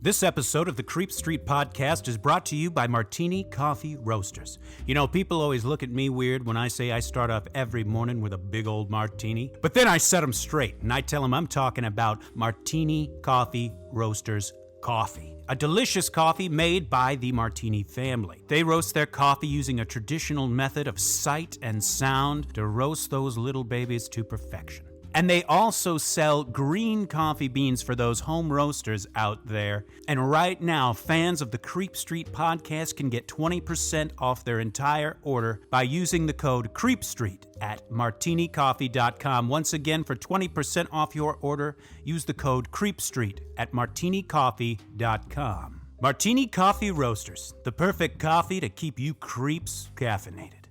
This episode of the Creep Street Podcast is brought to you by Martini Coffee Roasters. You know, people always look at me weird when I say I start off every morning with a big old martini. But then I set them straight, and I tell them I'm talking about Martini Coffee Roasters coffee. A delicious coffee made by the Martini family. They roast their coffee using a traditional method of sight and sound to roast those little babies to perfection. And they also sell green coffee beans for those home roasters out there. And right now, fans of the Creep Street Podcast can get 20% off their entire order by using the code CREEPSTREET at martinicoffee.com. Once again, for 20% off your order, use the code CREEPSTREET at martinicoffee.com. Martini Coffee Roasters, the perfect coffee to keep you creeps caffeinated.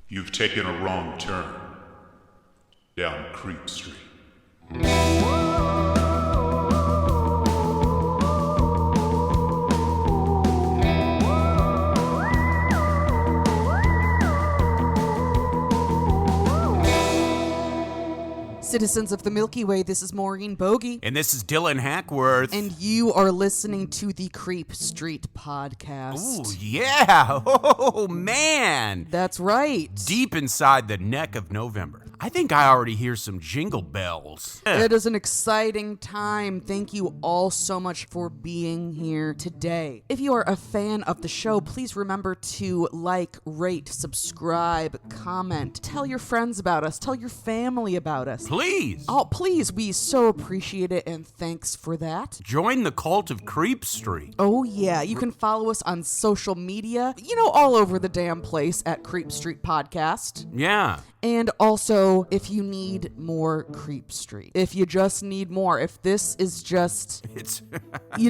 You've taken a wrong turn down Creep Street. Citizens of the Milky Way, this is Maureen Bogey. And this is Dylan Hackworth. And you are listening to the Creep Street Podcast. Ooh, yeah. Oh, man. That's right. Deep inside the neck of November. I think I already hear some jingle bells. It is an exciting time. Thank you all so much for being here today. If you are a fan of the show, please remember to like, rate, subscribe, comment. Tell your friends about us. Tell your family about us. Please. Oh, please. We so appreciate it, and thanks for that. Join the cult of Creep Street. Oh, yeah. You can follow us on social media, all over the damn place at Creep Street Podcast. Yeah. And also, if you need more Creep Street, if you just need more, if this is just, you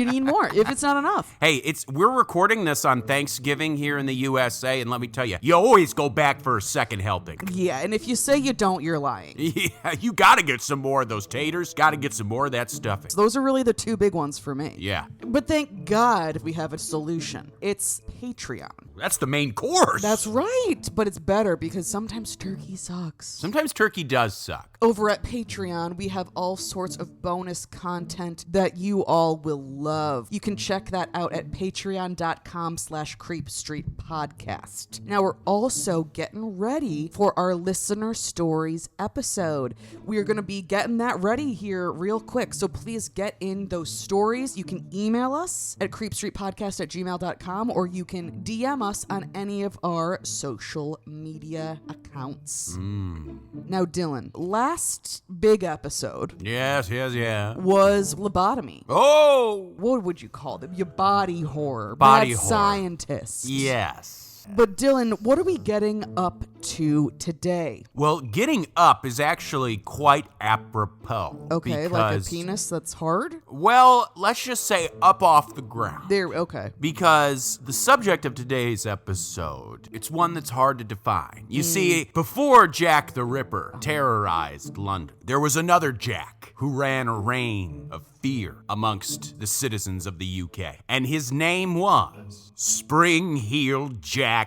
need more, if it's not enough. Hey, we're recording this on Thanksgiving here in the USA, and let me tell you, you always go back for a second helping. Yeah, and if you say you don't, you're lying. Yeah, you gotta get some more of those taters, gotta get some more of that stuffing. So those are really the two big ones for me. Yeah. But thank God we have a solution. It's Patreon. That's the main course. That's right, but it's better because sometimes turkey sucks. Sometimes turkey does suck. Over at Patreon, we have all sorts of bonus content that you all will love. You can check that out at patreon.com/creepstreetpodcast. Now, we're also getting ready for our listener stories episode. We are going to be getting that ready here real quick, so please get in those stories. You can email us at creepstreetpodcast@gmail.com, or you can DM us on any of our social media accounts. Now, Dylan, last big episode Yes. was lobotomy. Oh! What would you call them? Your body horror. Body Mad horror. Scientist. Yes. But Dylan, what are we getting up to today? Well, getting up is actually quite apropos. Okay, like a penis that's hard? Well, let's just say up off the ground. Okay. Because the subject of today's episode, it's one that's hard to define. You see, before Jack the Ripper terrorized London, there was another Jack who ran a reign of fear amongst the citizens of the UK. And his name was Spring-Heeled Jack.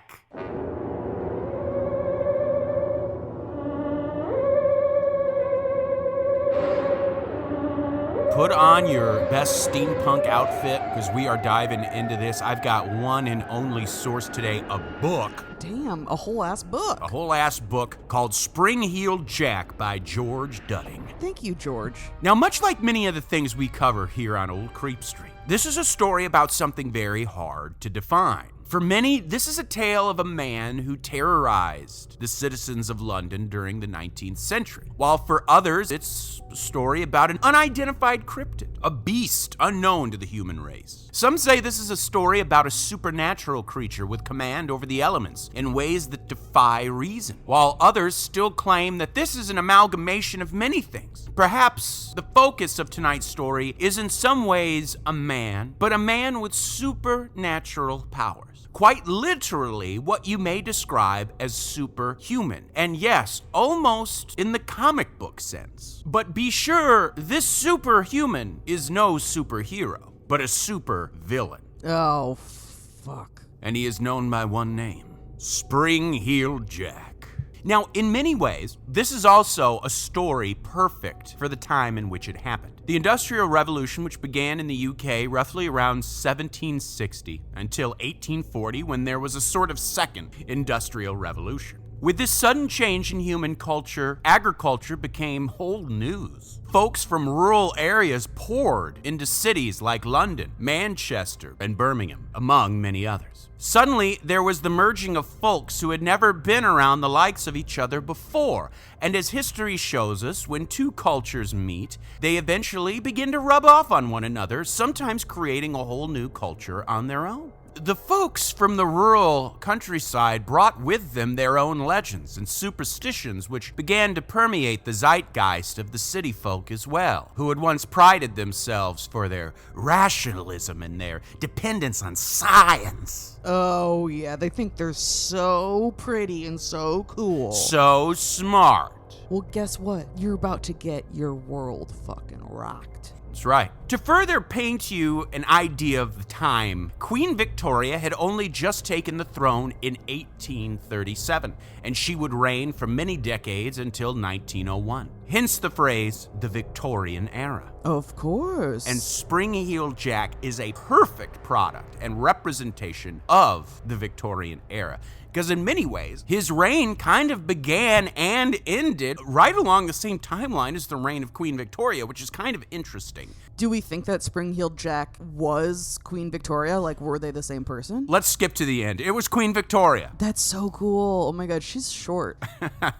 Put on your best steampunk outfit, because we are diving into this. I've got one and only source today, a book. Damn, a whole ass book. A whole ass book called Spring-Heeled Jack by George Dudding. Thank you, George. Now, much like many of the things we cover here on Old Creep Street, this is a story about something very hard to define. For many, this is a tale of a man who terrorized the citizens of London during the 19th century, while for others, it's a story about an unidentified cryptid, a beast unknown to the human race. Some say this is a story about a supernatural creature with command over the elements in ways that defy reason, while others still claim that this is an amalgamation of many things. Perhaps the focus of tonight's story is in some ways a man, but a man with supernatural powers. Quite literally what you may describe as superhuman. And yes, almost in the comic book sense. But be sure, this superhuman is no superhero, but a super villain. Oh, fuck. And he is known by one name, Spring-Heeled Jack. Now, in many ways, this is also a story perfect for the time in which it happened. The Industrial Revolution, which began in the UK roughly around 1760 until 1840, when there was a sort of second Industrial Revolution. With this sudden change in human culture, agriculture became old news. Folks from rural areas poured into cities like London, Manchester, and Birmingham, among many others. Suddenly, there was the merging of folks who had never been around the likes of each other before, and as history shows us, when two cultures meet, they eventually begin to rub off on one another, sometimes creating a whole new culture on their own. The folks from the rural countryside brought with them their own legends and superstitions, which began to permeate the zeitgeist of the city folk as well, who had once prided themselves for their rationalism and their dependence on science. Oh, yeah, they think they're so pretty and so cool. So smart. Well, guess what? You're about to get your world fucking rocked. That's right. To further paint you an idea of the time, Queen Victoria had only just taken the throne in 1837, and she would reign for many decades until 1901. Hence the phrase, the Victorian era. Of course. And Spring-Heeled Jack is a perfect product and representation of the Victorian era. Because in many ways, his reign kind of began and ended right along the same timeline as the reign of Queen Victoria, which is kind of interesting. Do we think that Spring-Heeled Jack was Queen Victoria? Like, were they the same person? Let's skip to the end. It was Queen Victoria. That's so cool. Oh my god, she's short.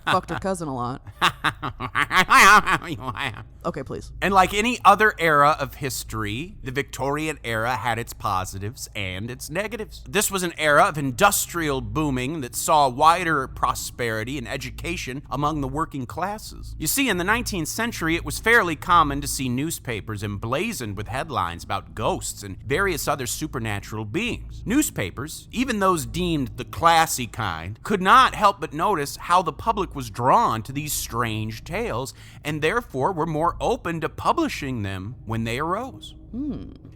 Fucked her cousin a lot. Okay, please. And like any other era of history, the Victorian era had its positives and its negatives. This was an era of industrial booming that saw wider prosperity and education among the working classes. You see, in the 19th century, it was fairly common to see newspapers emblazoned with headlines about ghosts and various other supernatural beings. Newspapers, even those deemed the classy kind, could not help but notice how the public was drawn to these strange tales and therefore were more open to publishing them when they arose.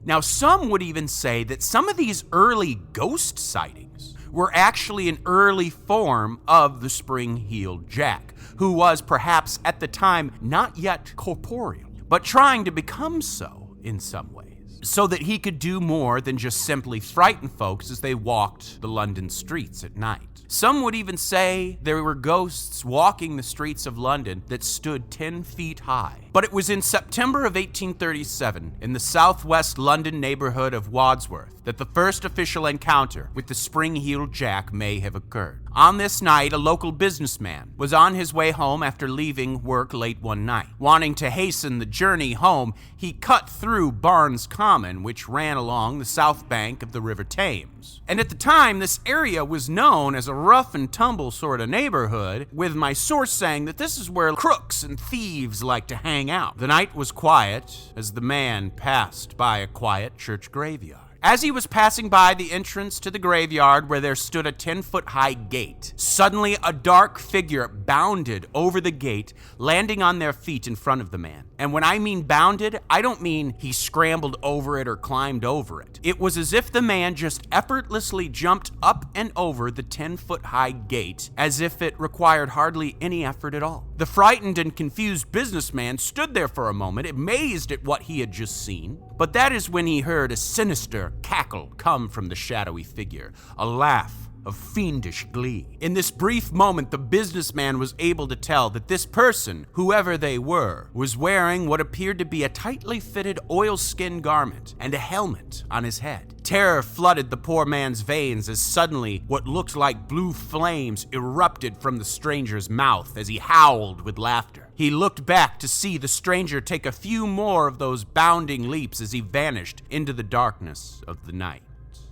Now, some would even say that some of these early ghost sightings were actually an early form of the Spring-Heeled Jack, who was perhaps at the time not yet corporeal, but trying to become so in some ways, so that he could do more than just simply frighten folks as they walked the London streets at night. Some would even say there were ghosts walking the streets of London that stood 10 feet high. But it was in September of 1837, in the southwest London neighborhood of Wadsworth, that the first official encounter with the Spring-Heeled Jack may have occurred. On this night, a local businessman was on his way home after leaving work late one night. Wanting to hasten the journey home, he cut through Barnes Common, which ran along the south bank of the River Thames. And at the time, this area was known as a rough and tumble sort of neighborhood, with my source saying that this is where crooks and thieves like to hang out. The night was quiet as the man passed by a quiet church graveyard. As he was passing by the entrance to the graveyard where there stood a 10-foot-high gate, suddenly a dark figure bounded over the gate, landing on their feet in front of the man. And when I mean bounded, I don't mean he scrambled over it or climbed over it. It was as if the man just effortlessly jumped up and over the 10-foot-high gate, as if it required hardly any effort at all. The frightened and confused businessman stood there for a moment, amazed at what he had just seen. But that is when he heard a sinister cackle come from the shadowy figure, a laugh of fiendish glee. In this brief moment, the businessman was able to tell that this person, whoever they were, was wearing what appeared to be a tightly fitted oilskin garment and a helmet on his head. Terror flooded the poor man's veins as suddenly what looked like blue flames erupted from the stranger's mouth as he howled with laughter. He looked back to see the stranger take a few more of those bounding leaps as he vanished into the darkness of the night.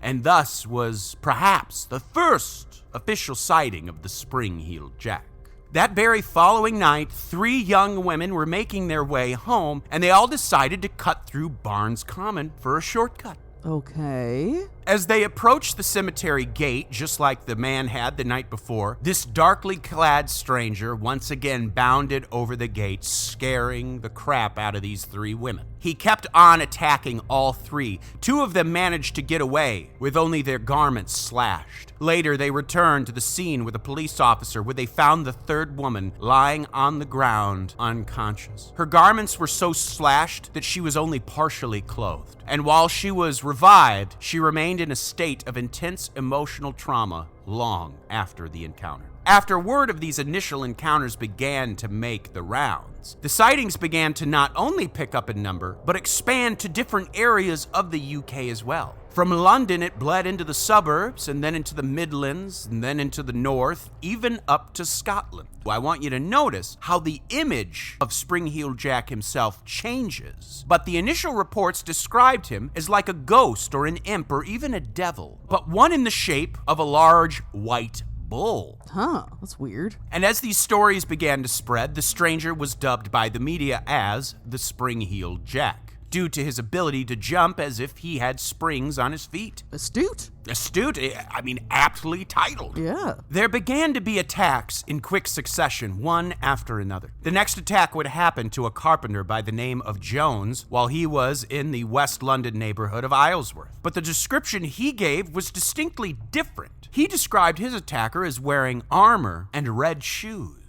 And thus was perhaps the first official sighting of the Spring-Heeled Jack. That very following night, 3 young women were making their way home, and they all decided to cut through Barnes Common for a shortcut. Okay. As they approached the cemetery gate, just like the man had the night before, this darkly clad stranger once again bounded over the gate, scaring the crap out of these three women. He kept on attacking all three. Two of them managed to get away, with only their garments slashed. Later, they returned to the scene with a police officer where they found the third woman lying on the ground, unconscious. Her garments were so slashed that she was only partially clothed. And while she was revived, she remained in a state of intense emotional trauma long after the encounter. After word of these initial encounters began to make the rounds, the sightings began to not only pick up in number, but expand to different areas of the UK as well. From London, it bled into the suburbs, and then into the Midlands, and then into the north, even up to Scotland. I want you to notice how the image of Spring-Heeled Jack himself changes, but the initial reports described him as like a ghost or an imp or even a devil, but one in the shape of a large white bull. Huh, that's weird. And as these stories began to spread, the stranger was dubbed by the media as the Spring-Heeled Jack, due to his ability to jump as if he had springs on his feet. Astute. Astute, aptly titled. Yeah. There began to be attacks in quick succession, one after another. The next attack would happen to a carpenter by the name of Jones while he was in the West London neighborhood of Isleworth. But the description he gave was distinctly different. He described his attacker as wearing armor and red shoes.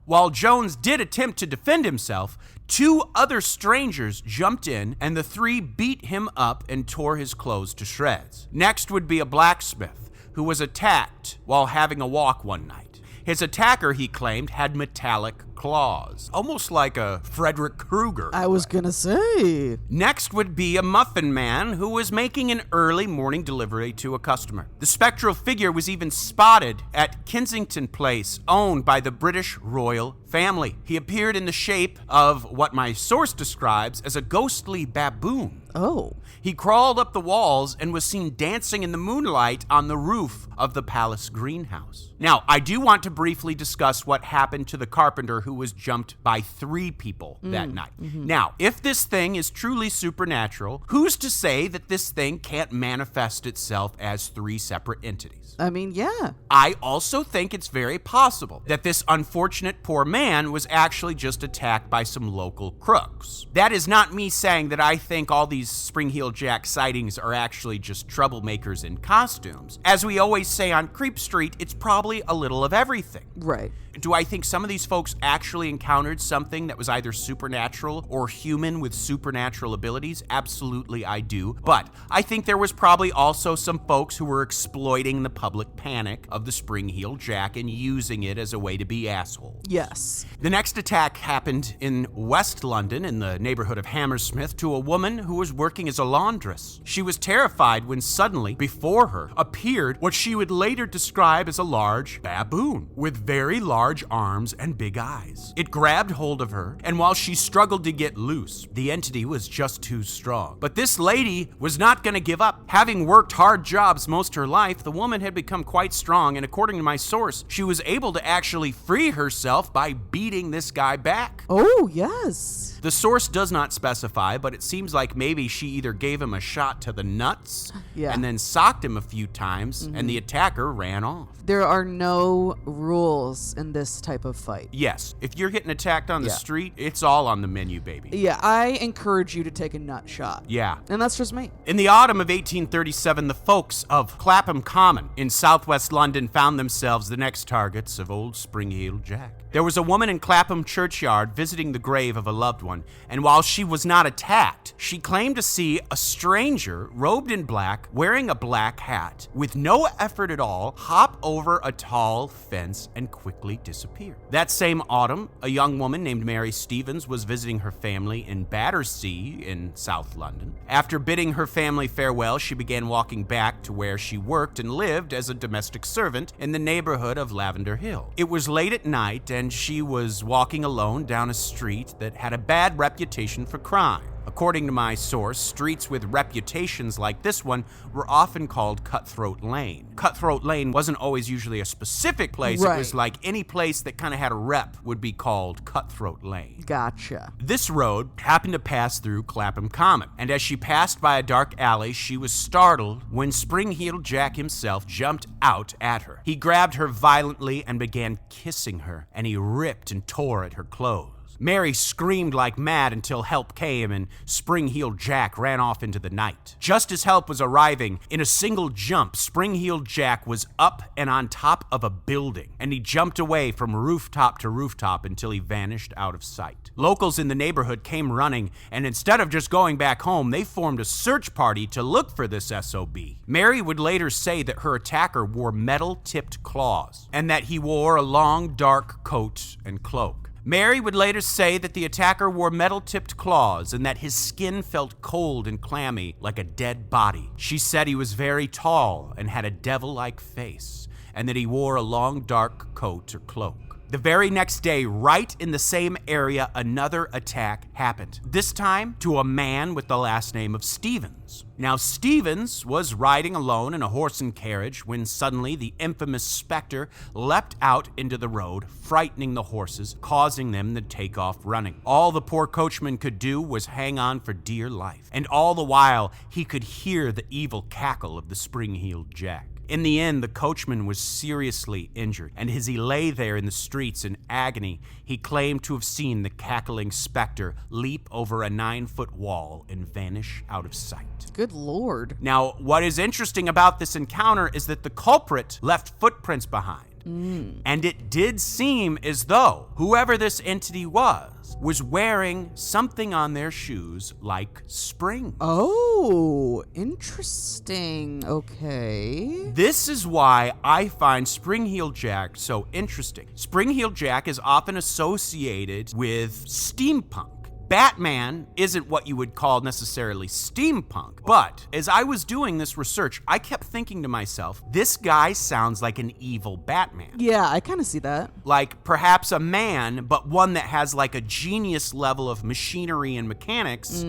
While Jones did attempt to defend himself, two other strangers jumped in and the three beat him up and tore his clothes to shreds. Next would be a blacksmith who was attacked while having a walk one night. His attacker, he claimed, had metallic claws, almost like a Frederick Krueger. I was gonna say. Next would be a muffin man who was making an early morning delivery to a customer. The spectral figure was even spotted at Kensington Place, owned by the British royal family. He appeared in the shape of what my source describes as a ghostly baboon. Oh. He crawled up the walls and was seen dancing in the moonlight on the roof of the palace greenhouse. Now, I do want to briefly discuss what happened to the carpenter who was jumped by three people that night. Now, if this thing is truly supernatural, who's to say that this thing can't manifest itself as three separate entities? I mean, yeah. I also think it's very possible that this unfortunate poor man was actually just attacked by some local crooks. That is not me saying that I think all these Spring-Heeled Jack sightings are actually just troublemakers in costumes. As we always say on Creep Street, it's probably a little of everything. Right. Do I think some of these folks actually encountered something that was either supernatural or human with supernatural abilities? Absolutely, I do. But I think there was probably also some folks who were exploiting the public panic of the Spring-Heeled Jack and using it as a way to be assholes. Yes. The next attack happened in West London, in the neighborhood of Hammersmith, to a woman who was working as a laundress. She was terrified when suddenly, before her, appeared what she would later describe as a large baboon with very large arms and big eyes. It grabbed hold of her, and while she struggled to get loose, the entity was just too strong. But this lady was not going to give up. Having worked hard jobs most her life, the woman had become quite strong, and according to my source, she was able to actually free herself by beating this guy back. Oh, yes. The source does not specify, but it seems like maybe she either gave him a shot to the nuts and then socked him a few times, and the attacker ran off. There are no rules in this type of fight. Yes, if you're getting attacked on the street, it's all on the menu, baby. Yeah, I encourage you to take a nut shot. Yeah. And that's just me. In the autumn of 1837, the folks of Clapham Common in southwest London found themselves the next targets of old Spring-Heeled Jack. There was a woman in Clapham churchyard visiting the grave of a loved one, and while she was not attacked, she claimed to see a stranger robed in black, wearing a black hat, with no effort at all, hop over a tall fence and quickly disappear. That same autumn, a young woman named Mary Stevens was visiting her family in Battersea in South London. After bidding her family farewell, she began walking back to where she worked and lived as a domestic servant in the neighborhood of Lavender Hill. It was late at night, and she was walking alone down a street that had a bad reputation for crime. According to my source, streets with reputations like this one were often called Cutthroat Lane. Cutthroat Lane wasn't always usually a specific place. Right. It was like any place that kind of had a rep would be called Cutthroat Lane. Gotcha. This road happened to pass through Clapham Common, and as she passed by a dark alley, she was startled when Spring-Heeled Jack himself jumped out at her. He grabbed her violently and began kissing her, and he ripped and tore at her clothes. Mary screamed like mad until help came and Spring-Heeled Jack ran off into the night. Just as help was arriving, in a single jump, Spring-Heeled Jack was up and on top of a building, and he jumped away from rooftop to rooftop until he vanished out of sight. Locals in the neighborhood came running, and instead of just going back home, they formed a search party to look for this SOB. Mary would later say that her attacker wore metal-tipped claws, and that he wore a long, dark coat and cloak. Mary would later say that the attacker wore metal-tipped claws and that his skin felt cold and clammy like a dead body. She said he was very tall and had a devil-like face, and that he wore a long, dark coat or cloak. The very next day, right in the same area, another attack happened. This time to a man with the last name of Stevens. Now, Stevens was riding alone in a horse and carriage when suddenly the infamous specter leapt out into the road, frightening the horses, causing them to take off running. All the poor coachman could do was hang on for dear life, and all the while he could hear the evil cackle of the Spring-Heeled Jack. In the end, the coachman was seriously injured, and as he lay there in the streets in agony, he claimed to have seen the cackling specter leap over a 9-foot wall and vanish out of sight. Good Lord. Now, what is interesting about this encounter is that the culprit left footprints behind. And it did seem as though whoever this entity was wearing something on their shoes like springs. Oh, interesting. Okay. This is why I find Spring-Heeled Jack so interesting. Spring-Heeled Jack is often associated with steampunk. Batman isn't what you would call necessarily steampunk, but as I was doing this research, I kept thinking to myself, this guy sounds like an evil Batman. Yeah, I kind of see that. Like perhaps a man, but one that has like a genius level of machinery and mechanics,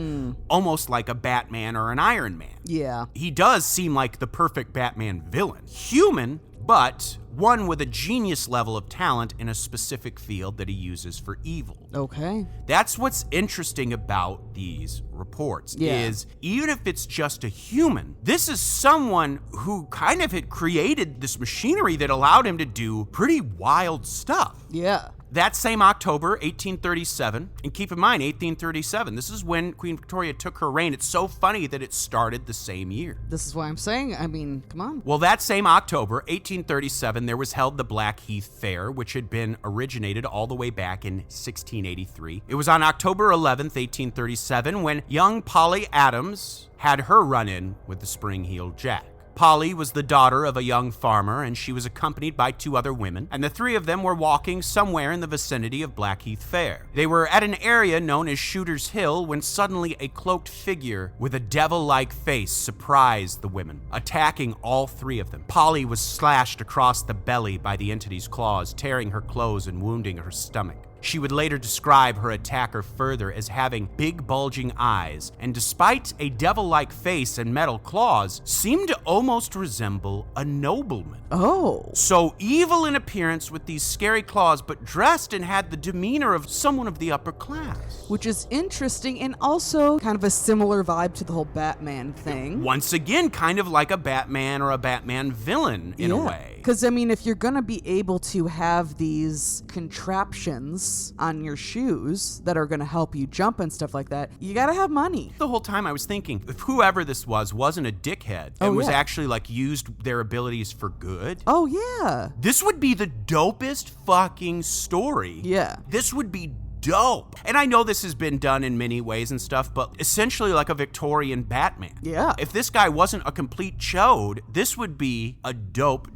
almost like a Batman or an Iron Man. Yeah. He does seem like the perfect Batman villain. Human, but one with a genius level of talent in a specific field that he uses for evil. Okay. That's what's interesting about these reports, Yeah. is even if it's just a human, this is someone who kind of had created this machinery that allowed him to do pretty wild stuff. Yeah. That same October, 1837, and keep in mind, 1837, this is when Queen Victoria took her reign. It's so funny that it started the same year. This is why I'm saying, I mean, come on. Well, that same October, 1837, there was held the Blackheath Fair, which had been originated all the way back in 1683. It was on October 11th, 1837, when young Polly Adams had her run-in with the Spring-Heeled Jack. Polly was the daughter of a young farmer, and she was accompanied by 2 other women, and the 3 of them were walking somewhere in the vicinity of Blackheath Fair. They were at an area known as Shooter's Hill when suddenly a cloaked figure with a devil-like face surprised the women, attacking all 3 of them. Polly was slashed across the belly by the entity's claws, tearing her clothes and wounding her stomach. She would later describe her attacker further as having big bulging eyes, and despite a devil-like face and metal claws, seemed to almost resemble a nobleman. Oh. So evil in appearance with these scary claws, but dressed and had the demeanor of someone of the upper class. Which is interesting and also kind of a similar vibe to the whole Batman thing. Once again, kind of like a Batman or a Batman villain in a way. Because, I mean, if you're going to be able to have these contraptions on your shoes that are going to help you jump and stuff like that, you got to have money. The whole time I was thinking, if whoever this wasn't a dickhead and was actually like used their abilities for good. Oh, yeah. This would be the dopest fucking story. Yeah. This would be dope. And I know this has been done in many ways and stuff, but essentially like a Victorian Batman. Yeah. If this guy wasn't a complete chode, this would be a dope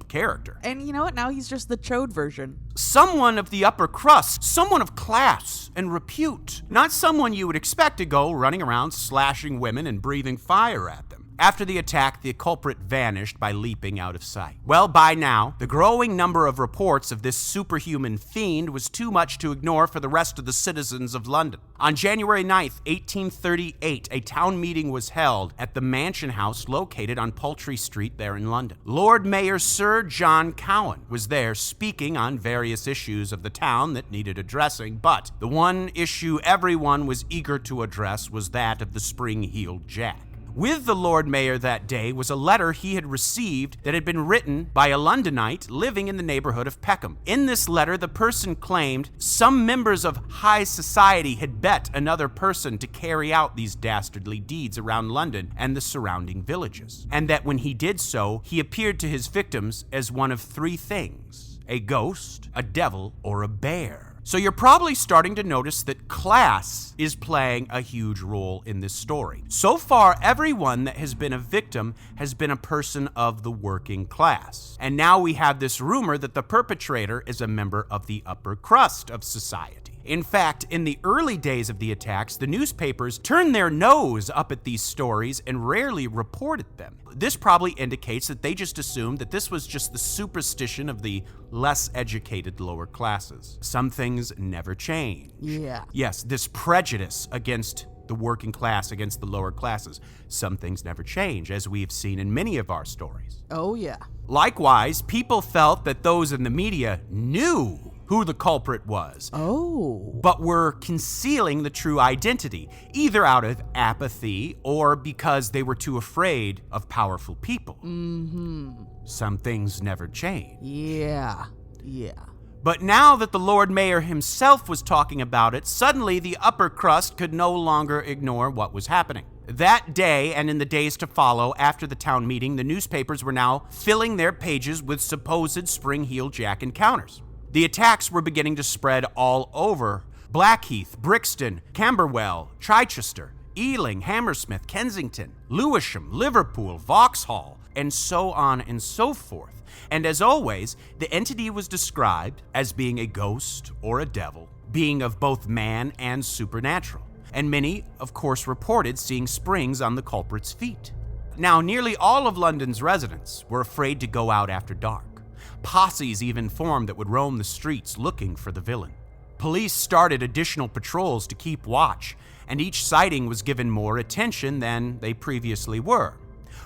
character. And you know what? Now he's just the chode version. Someone of the upper crust, someone of class and repute, not someone you would expect to go running around slashing women and breathing fire at them. After the attack, the culprit vanished by leaping out of sight. Well, by now, the growing number of reports of this superhuman fiend was too much to ignore for the rest of the citizens of London. On January 9th, 1838, a town meeting was held at the Mansion House located on Poultry Street there in London. Lord Mayor Sir John Cowan was there speaking on various issues of the town that needed addressing, but the one issue everyone was eager to address was that of the spring-heeled Jack. With the Lord Mayor that day was a letter he had received that had been written by a Londonite living in the neighborhood of Peckham. In this letter, the person claimed some members of high society had bet another person to carry out these dastardly deeds around London and the surrounding villages, and that when he did so, he appeared to his victims as one of three things: a ghost, a devil, or a bear. So you're probably starting to notice that class is playing a huge role in this story. So far, everyone that has been a victim has been a person of the working class. And now we have this rumor that the perpetrator is a member of the upper crust of society. In fact, in the early days of the attacks, the newspapers turned their nose up at these stories and rarely reported them. This probably indicates that they just assumed that this was just the superstition of the less educated lower classes. Some things never change. Yeah. Yes, this prejudice against the working class, against the lower classes. Some things never change, as we've seen in many of our stories. Oh, yeah. Likewise, people felt that those in the media knew who the culprit was. Oh. But were concealing the true identity, either out of apathy or because they were too afraid of powerful people. Some things never change. Yeah. But now that the Lord Mayor himself was talking about it, suddenly the upper crust could no longer ignore what was happening. That day, and in the days to follow after the town meeting, the newspapers were now filling their pages with supposed spring-heeled Jack encounters. The attacks were beginning to spread all over Blackheath, Brixton, Camberwell, Chichester, Ealing, Hammersmith, Kensington, Lewisham, Liverpool, Vauxhall, and so on and so forth. And as always, the entity was described as being a ghost or a devil, being of both man and supernatural. And many, of course, reported seeing springs on the culprit's feet. Now, nearly all of London's residents were afraid to go out after dark. Posses even formed that would roam the streets looking for the villain. Police started additional patrols to keep watch, and each sighting was given more attention than they previously were.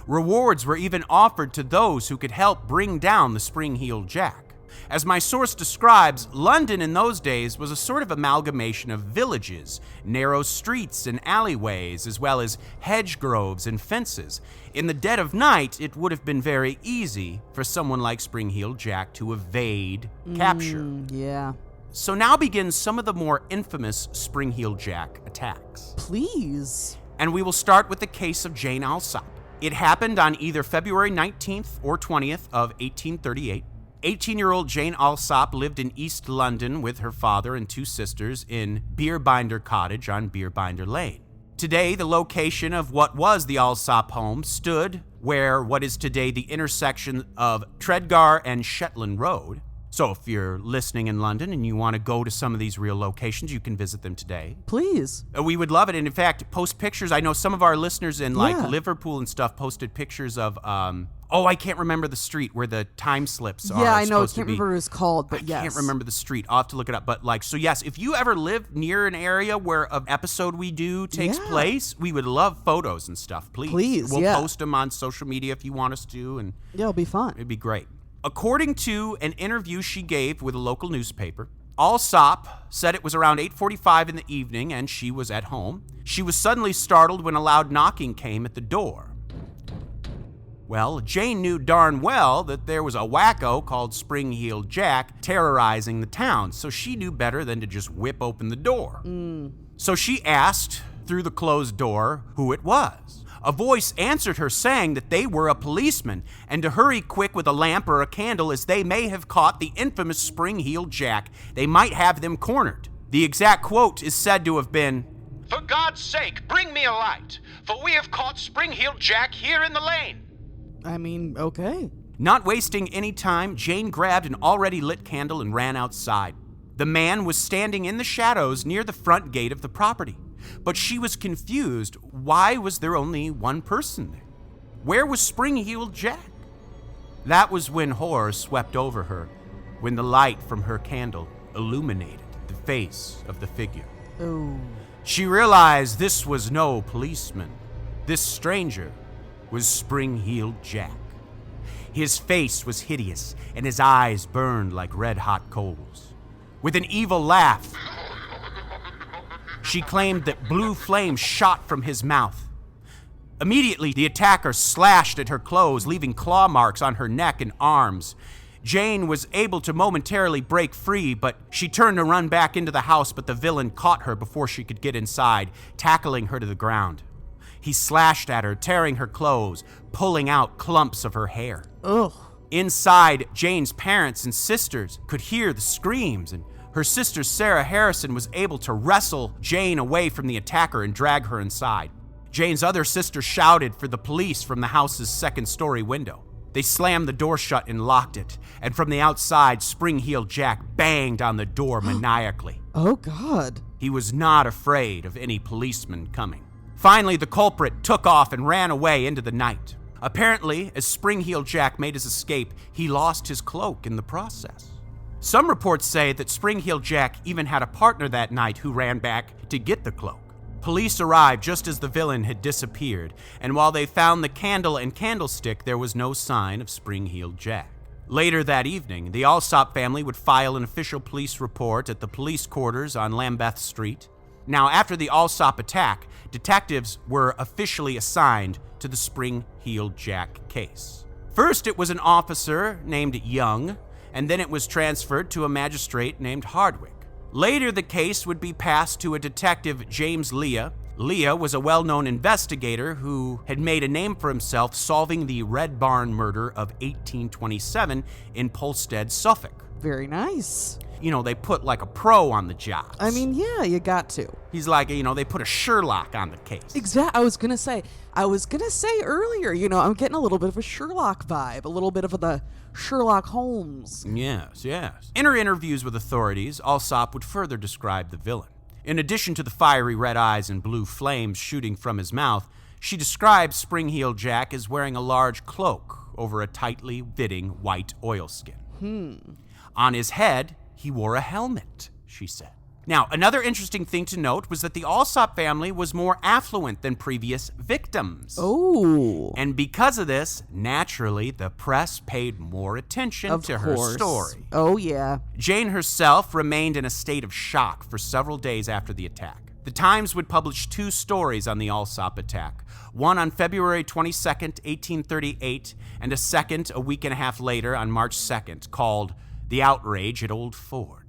Rewards were even offered to those who could help bring down the spring-heeled Jack. As my source describes, London in those days was a sort of amalgamation of villages, narrow streets and alleyways, as well as hedge groves and fences. In the dead of night, it would have been very easy for someone like Spring-heeled Jack to evade capture. Yeah. So now begins some of the more infamous Spring-heeled Jack attacks. Please. And we will start with the case of Jane Alsop. It happened on either February 19th or 20th of 1838. 18-year-old Jane Alsop lived in East London with her father and two sisters in Beerbinder Cottage on Beerbinder Lane. Today, the location of what was the Alsop home stood where what is today the intersection of Tredegar and Shetland Road. So if you're listening in London and you want to go to some of these real locations, you can visit them today. Please. We would love it. And in fact, post pictures. I know some of our listeners in Yeah. Liverpool and stuff posted pictures of, I can't remember the street where the time slips are. Yeah, I know. I supposed to can't be. remember what it's called, but yes. I can't remember the street. I'll have to look it up. But so yes, if you ever live near an area where an episode we do takes Yeah. place, we would love photos and stuff. Please. We'll yeah. post them on social media if you want us to. And Yeah, it'll be fun. it'd be great. According to an interview she gave with a local newspaper, Alsop said it was around 8:45 in the evening and she was at home. She was suddenly startled when a loud knocking came at the door. Well, Jane knew darn well that there was a wacko called Spring-heeled Jack terrorizing the town, so she knew better than to just whip open the door. So she asked through the closed door who it was. A voice answered her saying that they were a policeman and to hurry quick with a lamp or a candle as they may have caught the infamous Spring-heeled Jack. They might have them cornered. The exact quote is said to have been, "For God's sake, bring me a light, for we have caught Spring-heeled Jack here in the lane." I mean, okay. Not wasting any time, Jane grabbed an already lit candle and ran outside. The man was standing in the shadows near the front gate of the property, but she was confused. Why was there only one person there? Where was Spring-Heeled Jack? That was when horror swept over her, when the light from her candle illuminated the face of the figure. Oh. She realized this was no policeman. This stranger was Spring-Heeled Jack. His face was hideous, and his eyes burned like red-hot coals. With an evil laugh, she claimed that blue flames shot from his mouth. Immediately, the attacker slashed at her clothes, leaving claw marks on her neck and arms. Jane was able to momentarily break free, but she turned to run back into the house, but the villain caught her before she could get inside, tackling her to the ground. He slashed at her, tearing her clothes, pulling out clumps of her hair. Ugh. Inside, Jane's parents and sisters could hear the screams, and her sister Sarah Harrison was able to wrestle Jane away from the attacker and drag her inside. Jane's other sister shouted for the police from the house's second-story window. They slammed the door shut and locked it, and from the outside, Spring-Heeled Jack banged on the door maniacally. Oh, God. He was not afraid of any policeman coming. Finally, the culprit took off and ran away into the night. Apparently, as Spring-Heeled Jack made his escape, he lost his cloak in the process. Some reports say that Spring-Heeled Jack even had a partner that night who ran back to get the cloak. Police arrived just as the villain had disappeared, and while they found the candle and candlestick, there was no sign of Spring-Heeled Jack. Later that evening, the Alsop family would file an official police report at the police quarters on Lambeth Street. Now, after the Alsop attack, detectives were officially assigned to the Spring-Heeled Jack case. First, it was an officer named Young, and then it was transferred to a magistrate named Hardwick. Later, the case would be passed to a detective, James Leah. Leah was a well-known investigator who had made a name for himself solving the Red Barn murder of 1827 in Polstead, Suffolk. Very nice. You know, they put like a pro on the job. I mean, yeah, you got to. He's like, you know, they put a Sherlock on the case. Exactly. I was gonna say earlier, you know, I'm getting a little bit of a Sherlock vibe, a little bit of the Sherlock Holmes. Yes. In her interviews with authorities, Alsop would further describe the villain. In addition to the fiery red eyes and blue flames shooting from his mouth, she describes Spring-Heeled Jack as wearing a large cloak over a tightly fitting white oilskin. On his head, he wore a helmet, she said. Now, another interesting thing to note was that the Alsop family was more affluent than previous victims. Oh. And because of this, naturally, the press paid more attention to her story. Oh, yeah. Jane herself remained in a state of shock for several days after the attack. The Times would publish 2 stories on the Alsop attack, one on February 22nd, 1838, and a second a week and a half later on March 2nd, called The Outrage at Old Ford.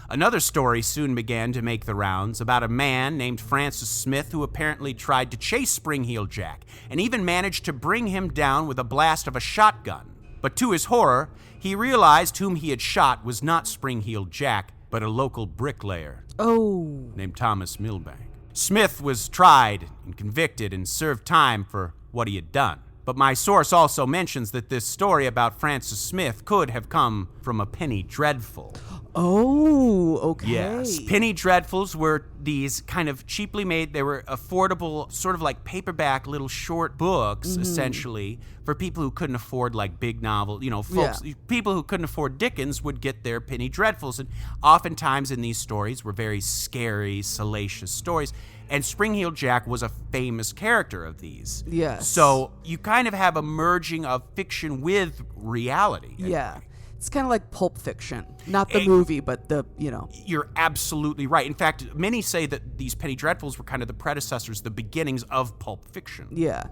Another story soon began to make the rounds about a man named Francis Smith who apparently tried to chase Spring-Heeled Jack and even managed to bring him down with a blast of a shotgun. But to his horror, he realized whom he had shot was not Spring-Heeled Jack, but a local bricklayer named Thomas Milbank. Smith was tried and convicted and served time for what he had done. But my source also mentions that this story about Francis Smith could have come from a penny dreadful. Oh, okay. Yes. Penny dreadfuls were these kind of cheaply made, they were affordable, sort of like paperback little short books, essentially, for people who couldn't afford like big novels. You know, folks, people who couldn't afford Dickens would get their penny dreadfuls. And oftentimes in these stories were very scary, salacious stories. And Spring-Heeled Jack was a famous character of these. Yes. So you kind of have a merging of fiction with reality. Yeah. It's kind of like Pulp Fiction. Not the movie, but the, you know. You're absolutely right. In fact, many say that these penny dreadfuls were kind of the predecessors, the beginnings of Pulp Fiction. Yeah.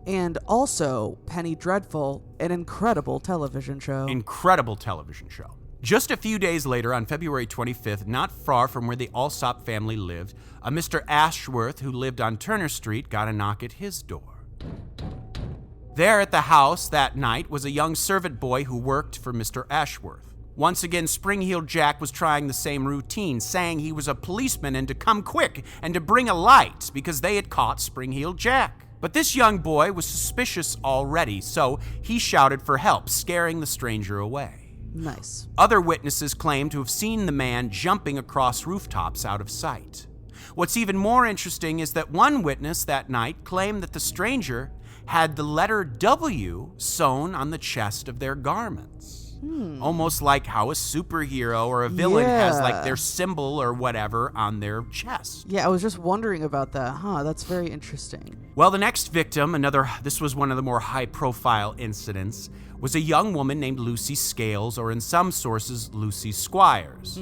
And also, Penny Dreadful, an incredible television show. Incredible television show. Just a few days later, on February 25th, not far from where the Alsop family lived, a Mr. Ashworth who lived on Turner Street got a knock at his door. There at the house that night was a young servant boy who worked for Mr. Ashworth. Once again, Spring-Heeled Jack was trying the same routine, saying he was a policeman and to come quick and to bring a light because they had caught Spring-Heeled Jack. But this young boy was suspicious already, so he shouted for help, scaring the stranger away. Nice. Other witnesses claimed to have seen the man jumping across rooftops out of sight. What's even more interesting is that one witness that night claimed that the stranger had the letter W sewn on the chest of their garments. Almost like how a superhero or a villain has like their symbol or whatever on their chest. Yeah, I was just wondering about that. That's very interesting. Well, the next victim, this was one of the more high-profile incidents, was a young woman named Lucy Scales, or in some sources, Lucy Squires.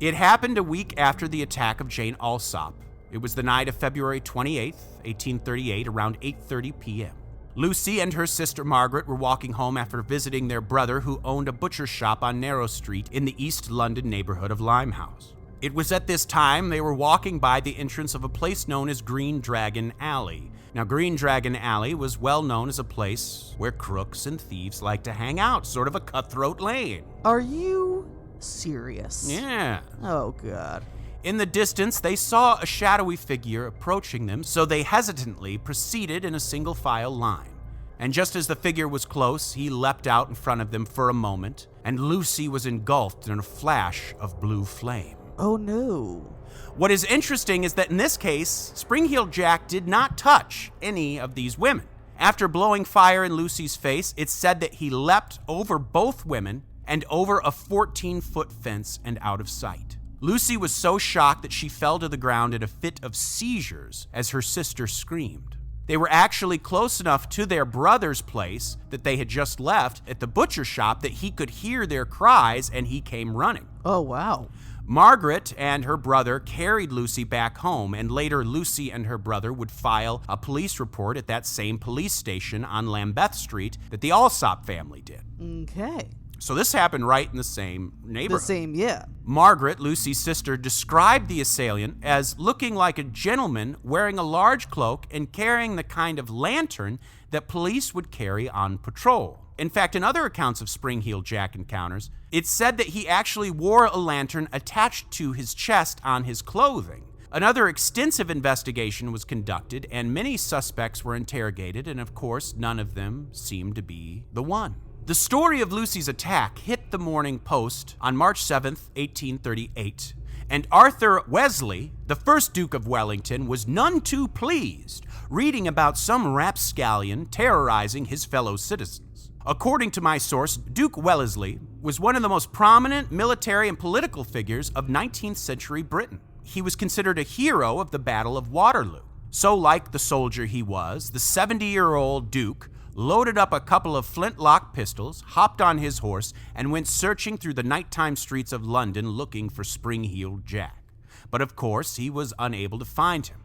It happened a week after the attack of Jane Alsop. It was the night of February 28th, 1838, around 8:30 p.m. Lucy and her sister Margaret were walking home after visiting their brother, who owned a butcher shop on Narrow Street in the East London neighborhood of Limehouse. It was at this time they were walking by the entrance of a place known as Green Dragon Alley. Now, Green Dragon Alley was well known as a place where crooks and thieves like to hang out, sort of a cutthroat lane. Are you serious? Yeah. Oh, God. In the distance, they saw a shadowy figure approaching them, so they hesitantly proceeded in a single file line. And just as the figure was close, he leapt out in front of them for a moment, and Lucy was engulfed in a flash of blue flame. Oh, no. What is interesting is that in this case, Spring-Heeled Jack did not touch any of these women. After blowing fire in Lucy's face, it's said that he leapt over both women and over a 14-foot fence and out of sight. Lucy was so shocked that she fell to the ground in a fit of seizures as her sister screamed. They were actually close enough to their brother's place that they had just left at the butcher shop that he could hear their cries, and he came running. Oh, wow. Margaret and her brother carried Lucy back home, and later Lucy and her brother would file a police report at that same police station on Lambeth Street that the Alsop family did. Okay. So this happened right in the same neighborhood. Yeah. Margaret, Lucy's sister, described the assailant as looking like a gentleman wearing a large cloak and carrying the kind of lantern that police would carry on patrol. In fact, in other accounts of Spring-Heeled Jack encounters, it's said that he actually wore a lantern attached to his chest on his clothing. Another extensive investigation was conducted, and many suspects were interrogated, and of course, none of them seemed to be the one. The story of Lucy's attack hit the Morning Post on March 7th, 1838, and Arthur Wesley, the first Duke of Wellington, was none too pleased reading about some rapscallion terrorizing his fellow citizens. According to my source, Duke Wellesley was one of the most prominent military and political figures of 19th century Britain. He was considered a hero of the Battle of Waterloo. So like the soldier he was, the 70-year-old Duke loaded up a couple of flintlock pistols, hopped on his horse, and went searching through the nighttime streets of London looking for Spring-Heeled Jack. But of course, he was unable to find him.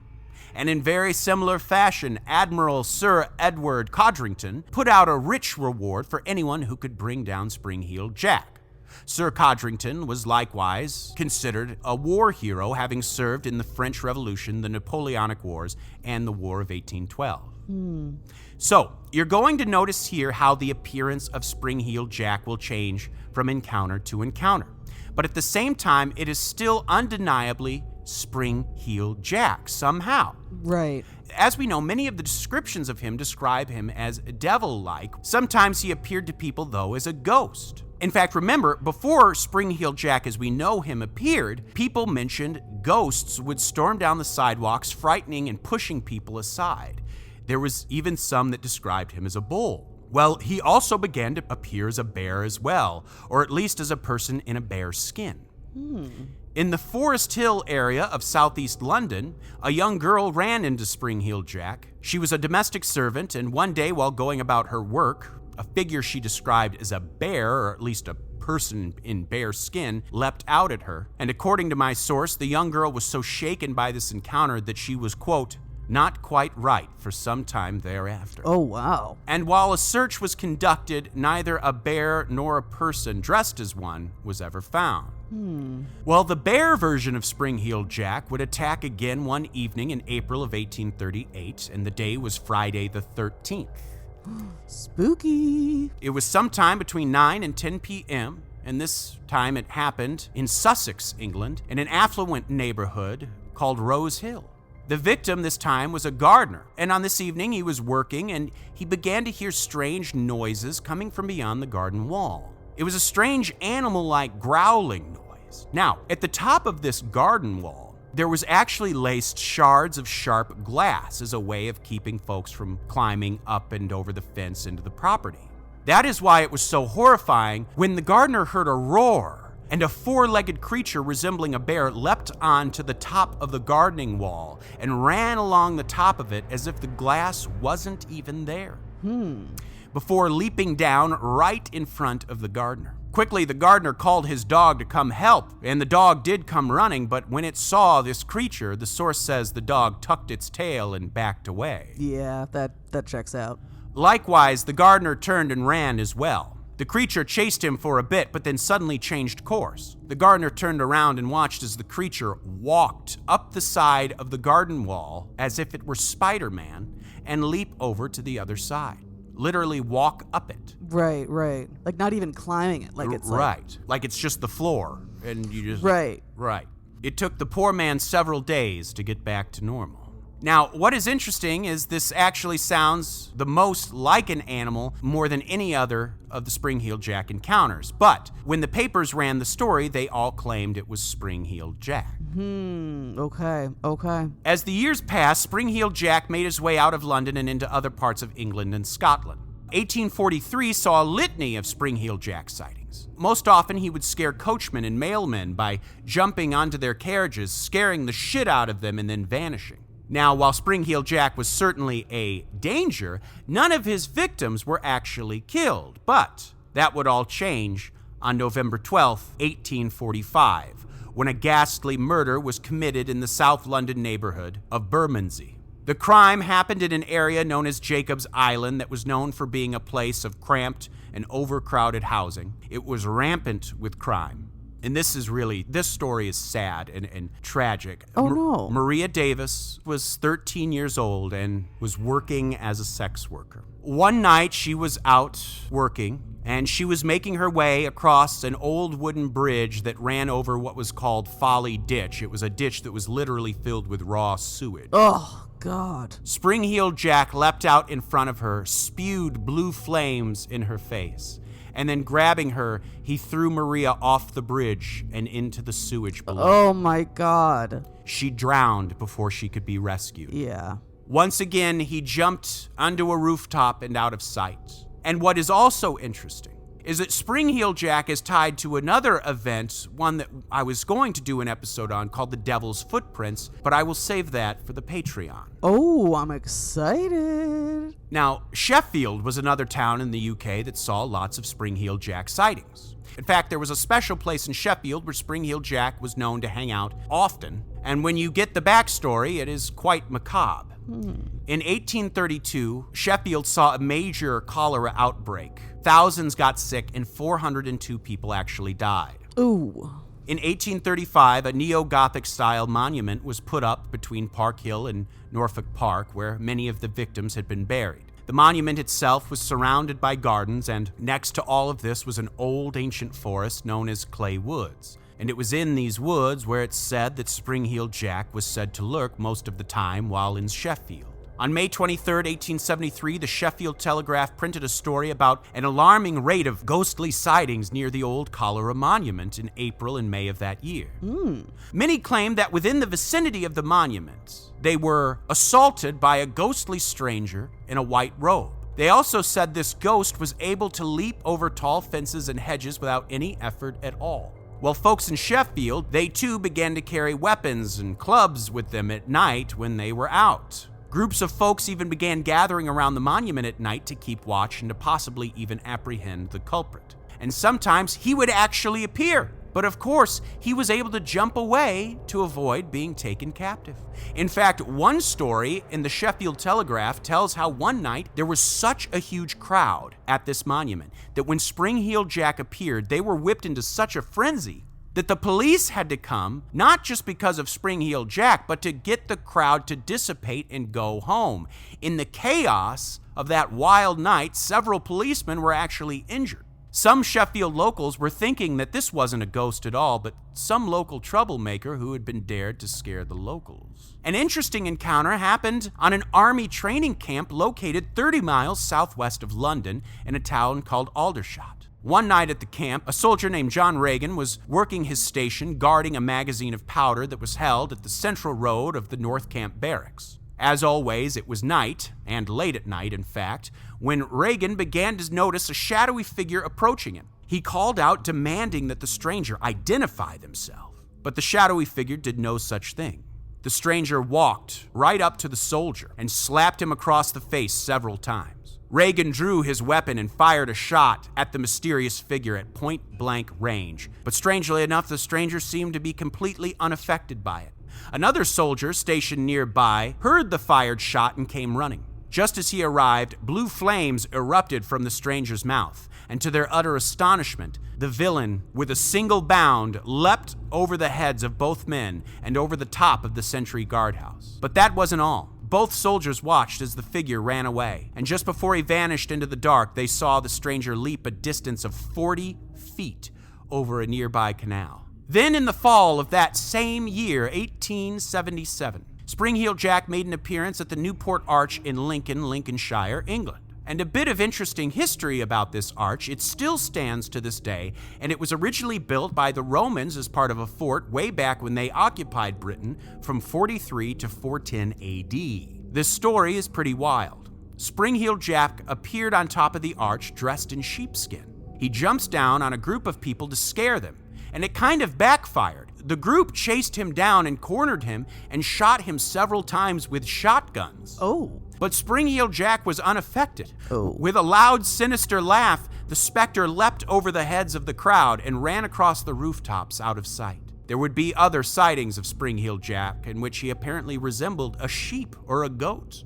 And in very similar fashion, Admiral Sir Edward Codrington put out a rich reward for anyone who could bring down Spring-Heeled Jack. Sir Codrington was likewise considered a war hero, having served in the French Revolution, the Napoleonic Wars, and the War of 1812. So, you're going to notice here how the appearance of Spring-Heeled Jack will change from encounter to encounter. But at the same time, it is still undeniably Spring-Heeled Jack, somehow. Right. As we know, many of the descriptions of him describe him as devil-like. Sometimes he appeared to people, though, as a ghost. In fact, remember, before Spring-Heeled Jack as we know him appeared, people mentioned ghosts would storm down the sidewalks, frightening and pushing people aside. There was even some that described him as a bull. Well, he also began to appear as a bear as well, or at least as a person in a bear's skin. In the Forest Hill area of southeast London, a young girl ran into Spring-Heeled Jack. She was a domestic servant, and one day while going about her work, a figure she described as a bear, or at least a person in bear skin, leapt out at her. And according to my source, the young girl was so shaken by this encounter that she was, quote, not quite right for some time thereafter. Oh, wow. And while a search was conducted, neither a bear nor a person dressed as one was ever found. Well, the bear version of Spring-Heeled Jack would attack again one evening in April of 1838, and the day was Friday the 13th. Spooky. It was sometime between 9 and 10 p.m., and this time it happened in Sussex, England, in an affluent neighborhood called Rose Hill. The victim this time was a gardener, and on this evening he was working and he began to hear strange noises coming from beyond the garden wall. It was a strange animal-like growling noise. Now, at the top of this garden wall, there was actually laced shards of sharp glass as a way of keeping folks from climbing up and over the fence into the property. That is why it was so horrifying when the gardener heard a roar and a four-legged creature resembling a bear leapt onto the top of the gardening wall and ran along the top of it as if the glass wasn't even there. Before leaping down right in front of the gardener. Quickly, the gardener called his dog to come help, and the dog did come running, but when it saw this creature, the source says the dog tucked its tail and backed away. Yeah, that checks out. Likewise, the gardener turned and ran as well. The creature chased him for a bit, but then suddenly changed course. The gardener turned around and watched as the creature walked up the side of the garden wall as if it were Spider-Man and leap over to the other side. Literally walk up it. Right. Like not even climbing it. Like it's right. Like it's just the floor and you just... Right. It took the poor man several days to get back to normal. Now, what is interesting is this actually sounds the most like an animal more than any other of the spring-heeled jack encounters. But when the papers ran the story, they all claimed it was spring-heeled jack. Okay. As the years passed, spring-heeled jack made his way out of London and into other parts of England and Scotland. 1843 saw a litany of spring-heeled jack sightings. Most often, he would scare coachmen and mailmen by jumping onto their carriages, scaring the shit out of them, and then vanishing. Now, while spring-heeled jack was certainly a danger, none of his victims were actually killed. But that would all change on November 12th, 1845, when a ghastly murder was committed in the South London neighborhood of Bermondsey. The crime happened in an area known as Jacob's Island that was known for being a place of cramped and overcrowded housing. It was rampant with crime. And this story is sad and tragic. Oh, no. Maria Davis was 13 years old and was working as a sex worker. One night she was out working and she was making her way across an old wooden bridge that ran over what was called Folly Ditch. It was a ditch that was literally filled with raw sewage. Oh, God. Spring-heeled Jack leapt out in front of her, spewed blue flames in her face. And then grabbing her, he threw Maria off the bridge and into the sewage below. Oh my God. She drowned before she could be rescued. Yeah. Once again, he jumped onto a rooftop and out of sight. And what is also interesting is that Spring-heeled Jack is tied to another event, one that I was going to do an episode on called The Devil's Footprints, but I will save that for the Patreon. Oh, I'm excited. Now, Sheffield was another town in the UK that saw lots of Spring-heeled Jack sightings. In fact, there was a special place in Sheffield where Spring-heeled Jack was known to hang out often, and when you get the backstory, it is quite macabre. In 1832, Sheffield saw a major cholera outbreak. Thousands got sick and 402 people actually died. Ooh. In 1835, a neo-Gothic style monument was put up between Park Hill and Norfolk Park, where many of the victims had been buried. The monument itself was surrounded by gardens, and next to all of this was an old ancient forest known as Clay Woods. And it was in these woods where it's said that Spring-heeled Jack was said to lurk most of the time while in Sheffield. On May 23, 1873, the Sheffield Telegraph printed a story about an alarming rate of ghostly sightings near the old cholera monument in April and May of that year. Many claimed that within the vicinity of the monument, they were assaulted by a ghostly stranger in a white robe. They also said this ghost was able to leap over tall fences and hedges without any effort at all. Well, folks in Sheffield, they too began to carry weapons and clubs with them at night when they were out. Groups of folks even began gathering around the monument at night to keep watch and to possibly even apprehend the culprit. And sometimes he would actually appear, but of course, he was able to jump away to avoid being taken captive. In fact, one story in the Sheffield Telegraph tells how one night there was such a huge crowd at this monument that when Spring-heeled Jack appeared, they were whipped into such a frenzy that the police had to come, not just because of Spring-heeled Jack, but to get the crowd to dissipate and go home. In the chaos of that wild night, several policemen were actually injured. Some Sheffield locals were thinking that this wasn't a ghost at all, but some local troublemaker who had been dared to scare the locals. An interesting encounter happened on an army training camp located 30 miles southwest of London in a town called Aldershot. One night at the camp, a soldier named John Reagan was working his station guarding a magazine of powder that was held at the central road of the North Camp barracks. As always, it was night, and late at night, in fact, when Reagan began to notice a shadowy figure approaching him. He called out, demanding that the stranger identify themselves. But the shadowy figure did no such thing. The stranger walked right up to the soldier and slapped him across the face several times. Reagan drew his weapon and fired a shot at the mysterious figure at point-blank range, but strangely enough, the stranger seemed to be completely unaffected by it. Another soldier stationed nearby heard the fired shot and came running. Just as he arrived, blue flames erupted from the stranger's mouth, and to their utter astonishment, the villain, with a single bound, leapt over the heads of both men and over the top of the sentry guardhouse. But that wasn't all. Both soldiers watched as the figure ran away, and just before he vanished into the dark, they saw the stranger leap a distance of 40 feet over a nearby canal. Then in the fall of that same year, 1877, Spring-Heeled Jack made an appearance at the Newport Arch in Lincoln, Lincolnshire, England. And a bit of interesting history about this arch, it still stands to this day, and it was originally built by the Romans as part of a fort way back when they occupied Britain from 43 to 410 AD. This story is pretty wild. Spring-Heeled Jack appeared on top of the arch dressed in sheepskin. He jumps down on a group of people to scare them, and it kind of backfired. The group chased him down and cornered him and shot him several times with shotguns. Oh. But Spring-Heeled Jack was unaffected. Oh. With a loud, sinister laugh, the specter leapt over the heads of the crowd and ran across the rooftops out of sight. There would be other sightings of Spring-Heeled Jack in which he apparently resembled a sheep or a goat.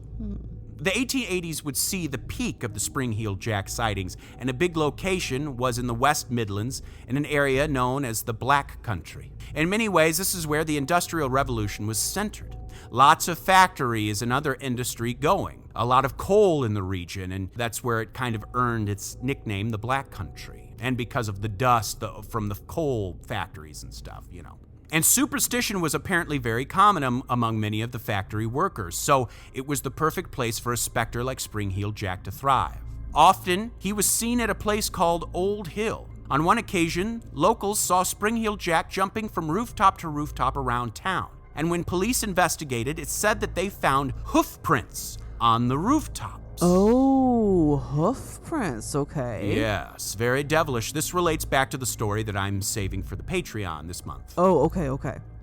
The 1880s would see the peak of the Spring-Heeled Jack sightings, and a big location was in the West Midlands in an area known as the Black Country. In many ways, this is where the Industrial Revolution was centered. Lots of factories and other industry going. A lot of coal in the region, and that's where it kind of earned its nickname, the Black Country. And because of the dust from the coal factories and stuff, you know. And superstition was apparently very common among many of the factory workers, so it was the perfect place for a specter like Spring-Heeled Jack to thrive. Often, he was seen at a place called Old Hill. On one occasion, locals saw Spring-Heeled Jack jumping from rooftop to rooftop around town. And when police investigated, it said that they found hoof prints on the rooftops. Oh, hoof prints, okay. Yes, very devilish. This relates back to the story that I'm saving for the Patreon this month. Oh, okay.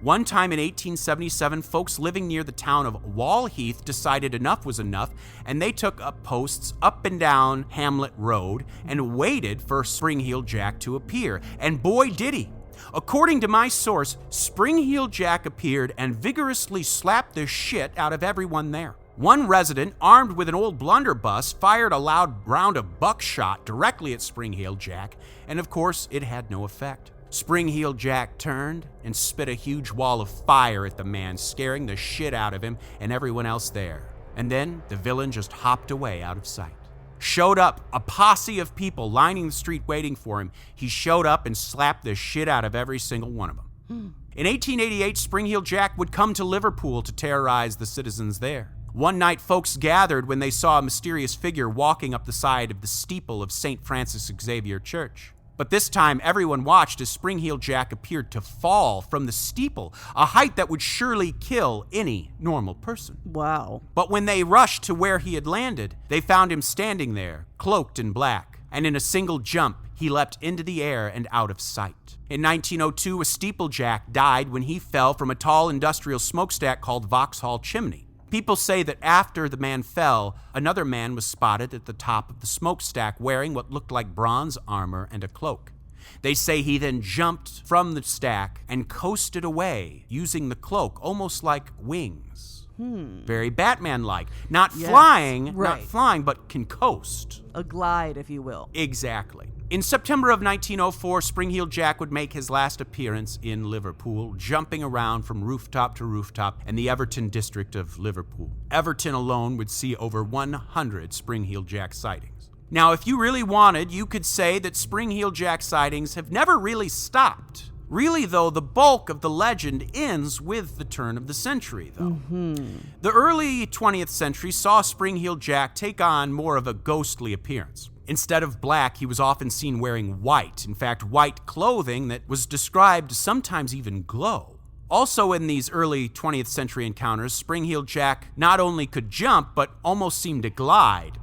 One time in 1877, folks living near the town of Wallheath decided enough was enough, and they took up posts up and down Hamlet Road and waited for Spring-Heeled Jack to appear. And boy, did he. According to my source, Spring-Heeled Jack appeared and vigorously slapped the shit out of everyone there. One resident, armed with an old blunderbuss, fired a loud round of buckshot directly at Spring-Heeled Jack, and of course, it had no effect. Spring-Heeled Jack turned and spit a huge wall of fire at the man, scaring the shit out of him and everyone else there. And then the villain just hopped away out of sight. Showed up, a posse of people lining the street waiting for him. He showed up and slapped the shit out of every single one of them. In 1888, Spring-Heeled Jack would come to Liverpool to terrorize the citizens there. One night, folks gathered when they saw a mysterious figure walking up the side of the steeple of St. Francis Xavier Church. But this time, everyone watched as Spring-Heeled Jack appeared to fall from the steeple, a height that would surely kill any normal person. Wow. But when they rushed to where he had landed, they found him standing there, cloaked in black, and in a single jump, he leapt into the air and out of sight. In 1902, a steeplejack died when he fell from a tall industrial smokestack called Vauxhall Chimney. People say that after the man fell, another man was spotted at the top of the smokestack wearing what looked like bronze armor and a cloak. They say he then jumped from the stack and coasted away using the cloak almost like wings. Very Batman-like. Not flying, but can coast. A glide, if you will. Exactly. In September of 1904, Spring-Heeled Jack would make his last appearance in Liverpool, jumping around from rooftop to rooftop in the Everton district of Liverpool. Everton alone would see over 100 Spring-Heeled Jack sightings. Now, if you really wanted, you could say that Spring-Heeled Jack sightings have never really stopped. Really, though, the bulk of the legend ends with the turn of the century, though. The early 20th century saw Spring-Heeled Jack take on more of a ghostly appearance. In Instead of black, he was often seen wearing white. In fact, white clothing that was described to sometimes even glow. Also in these early 20th century encounters, Spring-Heeled Jack not only could jump, but almost seemed to glide.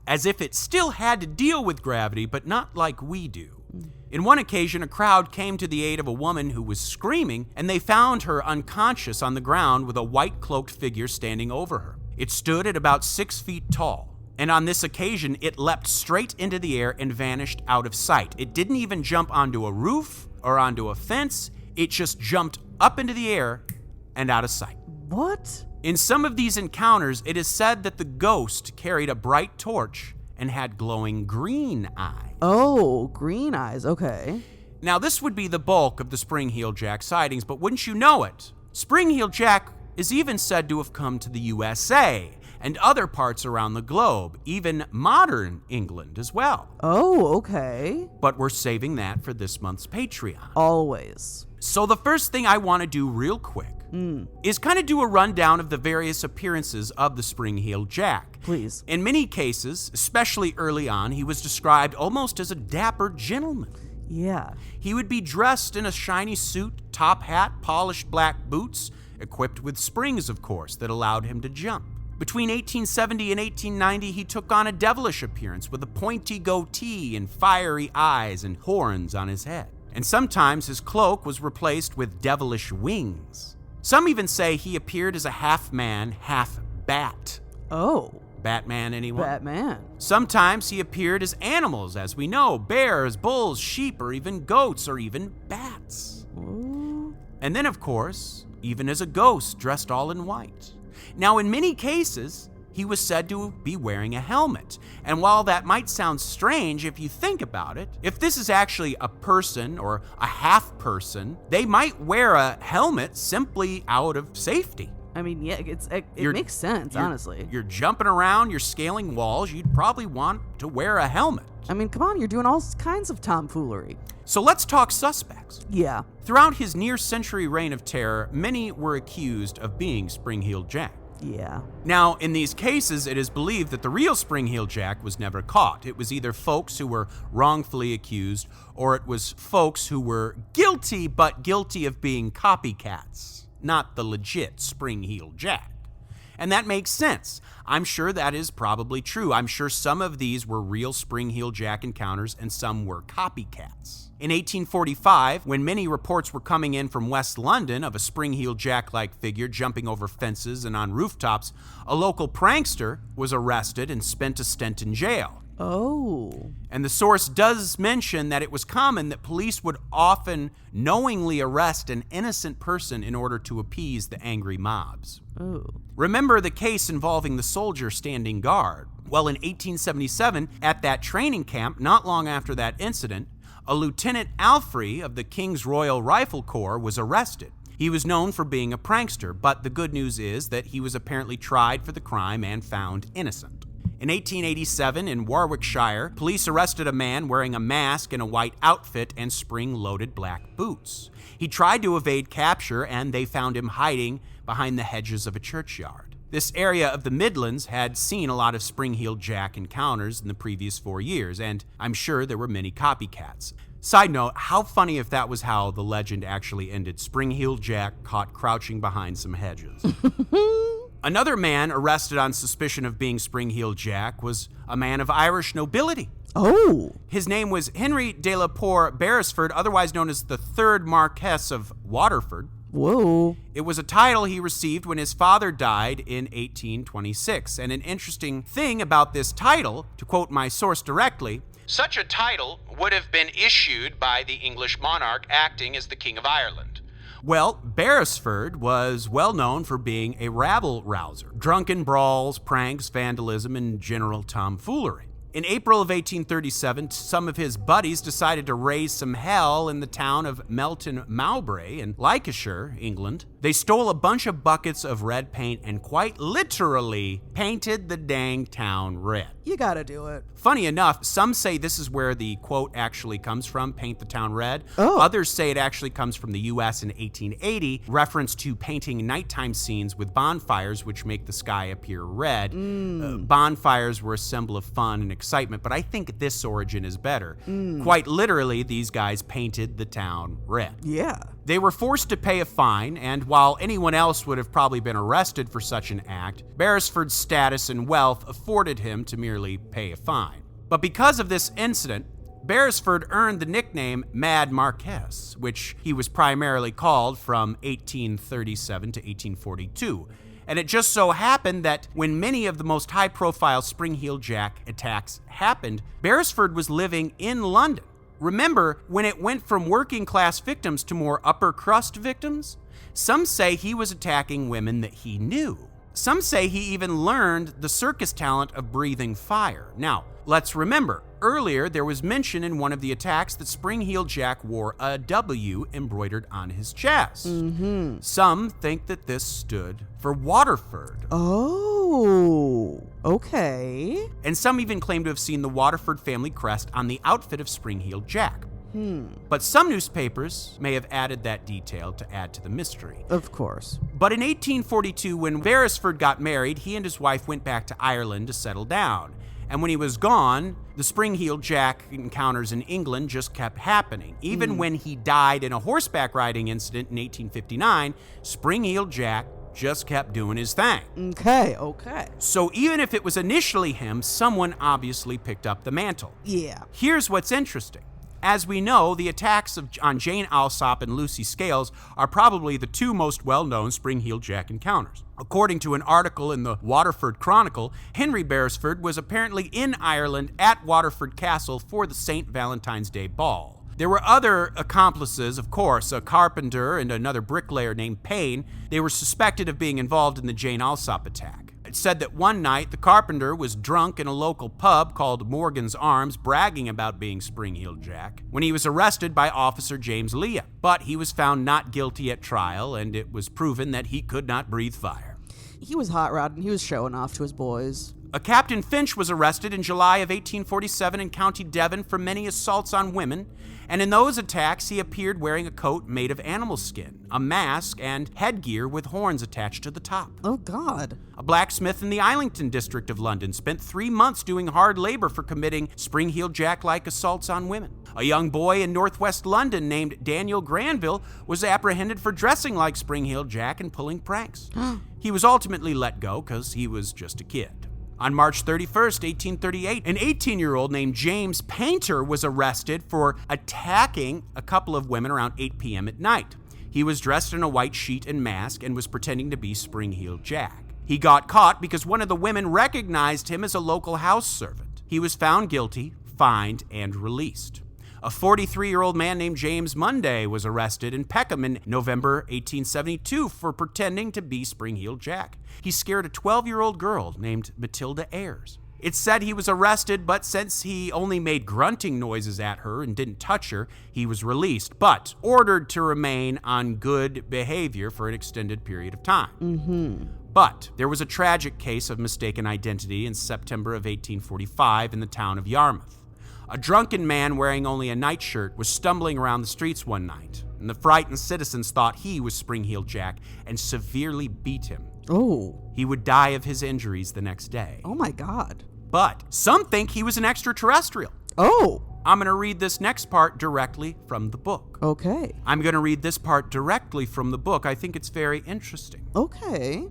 As if it still had to deal with gravity, but not like we do. In one occasion, a crowd came to the aid of a woman who was screaming, and they found her unconscious on the ground with a white cloaked figure standing over her. It stood at about 6 feet tall, and on this occasion, it leapt straight into the air and vanished out of sight. It didn't even jump onto a roof or onto a fence. It just jumped up into the air and out of sight. What? In some of these encounters, it is said that the ghost carried a bright torch and had glowing green eyes. Oh, green eyes, okay. Now, this would be the bulk of the Spring-Heeled Jack sightings, but wouldn't you know it, Spring-Heeled Jack is even said to have come to the USA and other parts around the globe, even modern England as well. Oh, okay. But we're saving that for this month's Patreon. Always. So the first thing I want to do real quick is kind of do a rundown of the various appearances of the Spring-Heeled Jack. Please. In many cases, especially early on, he was described almost as a dapper gentleman. Yeah. He would be dressed in a shiny suit, top hat, polished black boots, equipped with springs, of course, that allowed him to jump. Between 1870 and 1890, he took on a devilish appearance with a pointy goatee and fiery eyes and horns on his head. And sometimes his cloak was replaced with devilish wings. Some even say he appeared as a half man, half bat. Oh. Batman, anyone? Batman. Sometimes he appeared as animals, as we know, bears, bulls, sheep, or even goats, or even bats. Ooh. And then, of course, even as a ghost dressed all in white. Now, in many cases, he was said to be wearing a helmet. And while that might sound strange if you think about it, if this is actually a person or a half person, they might wear a helmet simply out of safety. I mean, yeah, it makes sense, honestly. You're jumping around, you're scaling walls, you'd probably want to wear a helmet. I mean, come on, you're doing all kinds of tomfoolery. So let's talk suspects. Yeah. Throughout his near-century reign of terror, many were accused of being Spring-Heeled Jack. Yeah. Now, in these cases, it is believed that the real Spring-Heeled Jack was never caught. It was either folks who were wrongfully accused, or it was folks who were guilty, but guilty of being copycats, not the legit Spring-Heeled Jack. And that makes sense. I'm sure that is probably true. I'm sure some of these were real Spring-Heeled Jack encounters and some were copycats. In 1845, when many reports were coming in from West London of a Spring-Heeled Jack-like figure jumping over fences and on rooftops, a local prankster was arrested and spent a stint in jail. Oh. And the source does mention that it was common that police would often knowingly arrest an innocent person in order to appease the angry mobs. Oh. Remember the case involving the soldier standing guard? Well, in 1877, at that training camp, not long after that incident, a Lieutenant Alfrey of the King's Royal Rifle Corps was arrested. He was known for being a prankster, but the good news is that he was apparently tried for the crime and found innocent. In 1887, in Warwickshire, police arrested a man wearing a mask and a white outfit and spring-loaded black boots. He tried to evade capture, and they found him hiding behind the hedges of a churchyard. This area of the Midlands had seen a lot of Spring-Heeled Jack encounters in the previous 4 years, and I'm sure there were many copycats. Side note, how funny if that was how the legend actually ended. Spring-Heeled Jack caught crouching behind some hedges. Another man arrested on suspicion of being Spring-Heeled Jack was a man of Irish nobility. Oh. His name was Henry de la Poer Beresford, otherwise known as the 3rd Marquess of Waterford. Whoa. It was a title he received when his father died in 1826. And an interesting thing about this title, to quote my source directly, Such a title would have been issued by the English monarch acting as the King of Ireland. well, Beresford was well known for being a rabble-rouser. Drunken brawls, pranks, vandalism, and general tomfoolery. In April of 1837, some of his buddies decided to raise some hell in the town of Melton Mowbray in Lancashire, England. They stole a bunch of buckets of red paint and quite literally painted the dang town red. You gotta do it. Funny enough, some say this is where the quote actually comes from, paint the town red. Oh. Others say it actually comes from the US in 1880, reference to painting nighttime scenes with bonfires which make the sky appear red. Bonfires were a symbol of fun and excitement, but I think this origin is better. Quite literally, these guys painted the town red. Yeah. They were forced to pay a fine, and while anyone else would have probably been arrested for such an act, Beresford's status and wealth afforded him to merely pay a fine. But because of this incident, Beresford earned the nickname Mad Marquess, which he was primarily called from 1837 to 1842. And it just so happened that when many of the most high-profile Spring-Heeled Jack attacks happened, Beresford was living in London. Remember, when it went from working-class victims to more upper-crust victims? Some say he was attacking women that he knew. Some say he even learned the circus talent of breathing fire. Now, let's remember, earlier there was mention in one of the attacks that Spring-Heeled Jack wore a W embroidered on his chest. Some think that this stood for Waterford. Oh, okay. And some even claim to have seen the Waterford family crest on the outfit of Spring-Heeled Jack. But some newspapers may have added that detail to add to the mystery. Of course. But in 1842, when Beresford got married, he and his wife went back to Ireland to settle down. And when he was gone, the Spring-Heeled Jack encounters in England just kept happening. Even when he died in a horseback riding incident in 1859, Spring-Heeled Jack just kept doing his thing. Okay. So even if it was initially him, someone obviously picked up the mantle. Yeah. Here's what's interesting. As we know, the attacks on Jane Alsop and Lucy Scales are probably the two most well-known Spring-Heeled Jack encounters. According to an article in the Waterford Chronicle, Henry Beresford was apparently in Ireland at Waterford Castle for the St. Valentine's Day Ball. There were other accomplices, of course, a carpenter and another bricklayer named Payne. They were suspected of being involved in the Jane Alsop attack. It said that one night the carpenter was drunk in a local pub called Morgan's Arms, bragging about being Spring-Heeled Jack, when he was arrested by Officer James Leah. But he was found not guilty at trial, and it was proven that he could not breathe fire. He was hot rodding. He was showing off to his boys. A Captain Finch was arrested in July of 1847 in County Devon for many assaults on women, and in those attacks he appeared wearing a coat made of animal skin, a mask, and headgear with horns attached to the top. Oh, God. A blacksmith in the Islington district of London spent 3 months doing hard labor for committing Spring-Heeled Jack-like assaults on women. A young boy in northwest London named Daniel Granville was apprehended for dressing like Spring-Heeled Jack and pulling pranks. He was ultimately let go because he was just a kid. On March 31st, 1838, an 18-year-old named James Painter was arrested for attacking a couple of women around 8 p.m. at night. He was dressed in a white sheet and mask and was pretending to be Spring-Heeled Jack. He got caught because one of the women recognized him as a local house servant. He was found guilty, fined, and released. A 43-year-old man named James Munday was arrested in Peckham in November 1872 for pretending to be Spring-Heeled Jack. He scared a 12-year-old girl named Matilda Ayres. It's said he was arrested, but since he only made grunting noises at her and didn't touch her, he was released, but ordered to remain on good behavior for an extended period of time. But there was a tragic case of mistaken identity in September of 1845 in the town of Yarmouth. A drunken man wearing only a nightshirt was stumbling around the streets one night, and the frightened citizens thought he was Spring-Heeled Jack and severely beat him. Oh. He would die of his injuries the next day. Oh, my God. But some think he was an extraterrestrial. Oh. I'm going to read this next part directly from the book. Okay. I'm going to read this part directly from the book. I think it's very interesting. Okay.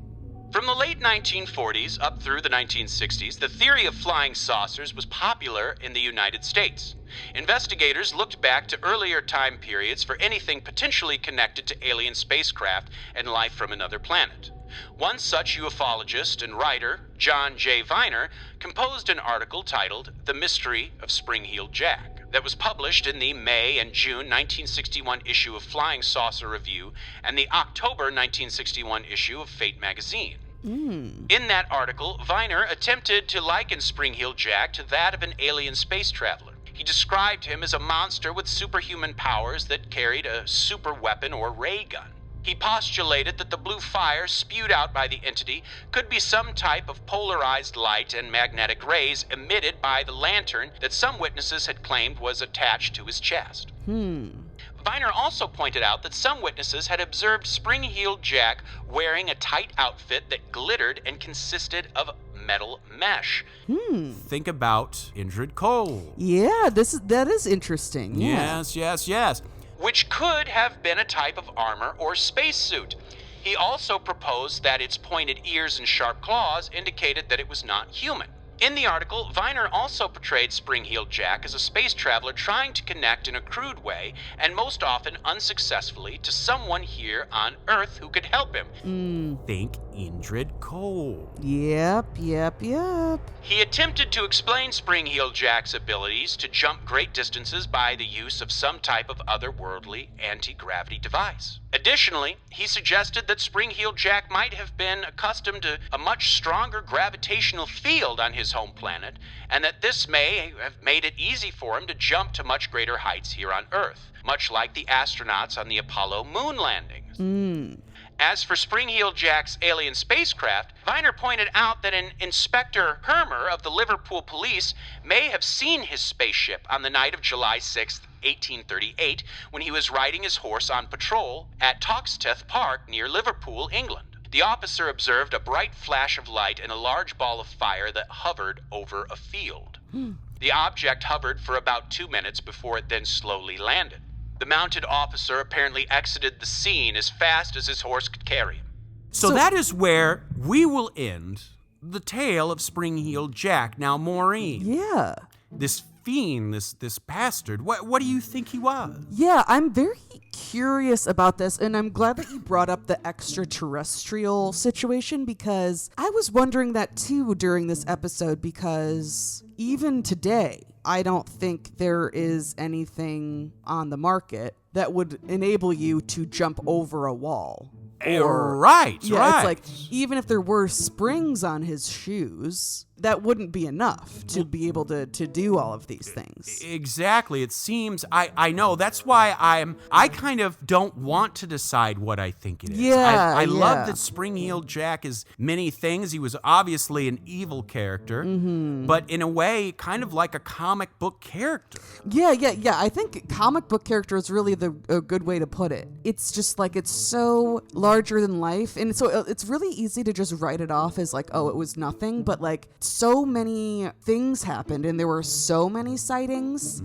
From the late 1940s up through the 1960s, the theory of flying saucers was popular in the United States. Investigators looked back to earlier time periods for anything potentially connected to alien spacecraft and life from another planet. One such ufologist and writer, John J. Viner, composed an article titled The Mystery of Spring-Heeled Jack that was published in the May and June 1961 issue of Flying Saucer Review and the October 1961 issue of Fate magazine. In that article, Viner attempted to liken Spring-Heeled Jack to that of an alien space traveler. He described him as a monster with superhuman powers that carried a super weapon or ray gun. He postulated that the blue fire spewed out by the entity could be some type of polarized light and magnetic rays emitted by the lantern that some witnesses had claimed was attached to his chest. Viner also pointed out that some witnesses had observed Spring-Heeled Jack wearing a tight outfit that glittered and consisted of metal mesh. Think about Indrid Cold. Yeah, that is interesting. Yeah. Yes. Which could have been a type of armor or spacesuit. He also proposed that its pointed ears and sharp claws indicated that it was not human. In the article, Viner also portrayed Spring-Heeled Jack as a space traveler trying to connect in a crude way, and most often unsuccessfully, to someone here on Earth who could help him. Think Indrid Cold. Yep. He attempted to explain Spring-Heeled Jack's abilities to jump great distances by the use of some type of otherworldly anti-gravity device. Additionally, he suggested that Spring-Heeled Jack might have been accustomed to a much stronger gravitational field on his home planet, and that this may have made it easy for him to jump to much greater heights here on Earth, much like the astronauts on the Apollo moon landings. As for Spring-Heeled Jack's alien spacecraft, Viner pointed out that an Inspector Hermer of the Liverpool Police may have seen his spaceship on the night of July 6th, 1838, when he was riding his horse on patrol at Toxteth Park near Liverpool, England. The officer observed a bright flash of light and a large ball of fire that hovered over a field. The object hovered for about 2 minutes before it then slowly landed. The mounted officer apparently exited the scene as fast as his horse could carry him. So that is where we will end the tale of Spring-Heeled Jack. Now, Maureen. Yeah. This fiend, this bastard, what do you think he was? Yeah, I'm very curious about this, and I'm glad that you brought up the extraterrestrial situation, because I was wondering that too during this episode, because even today, I don't think there is anything on the market that would enable you to jump over a wall. Right. It's like, even if there were springs on his shoes, that wouldn't be enough to be able to do all of these things. Exactly. It seems, I know, that's why I kind of don't want to decide what I think it is. Yeah, I love that Spring-Heeled Jack is many things. He was obviously an evil character, but in a way, kind of like a comic book character. Yeah. I think comic book character is really a good way to put it. It's just like, it's so larger than life, and so it's really easy to just write it off as like, oh, it was nothing, but like, so many things happened, and there were so many sightings,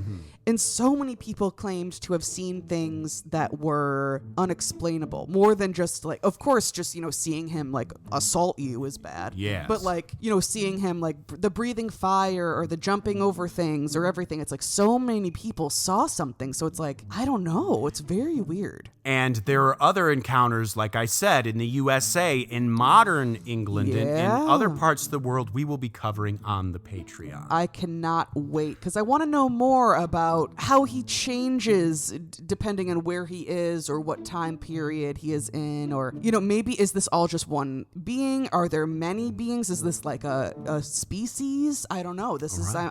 and so many people claimed to have seen things that were unexplainable, more than just like, of course, just, seeing him like assault you is bad. Yes. But like, seeing him like the breathing fire or the jumping over things or everything, it's like so many people saw something. So it's like, I don't know. It's very weird. And there are other encounters, like I said, in the USA, in modern England, and other parts of the world we will be covering on the Patreon. I cannot wait, because I want to know more about how he changes depending on where he is or what time period he is in, or, maybe is this all just one being? Are there many beings? Is this like a species? I don't know.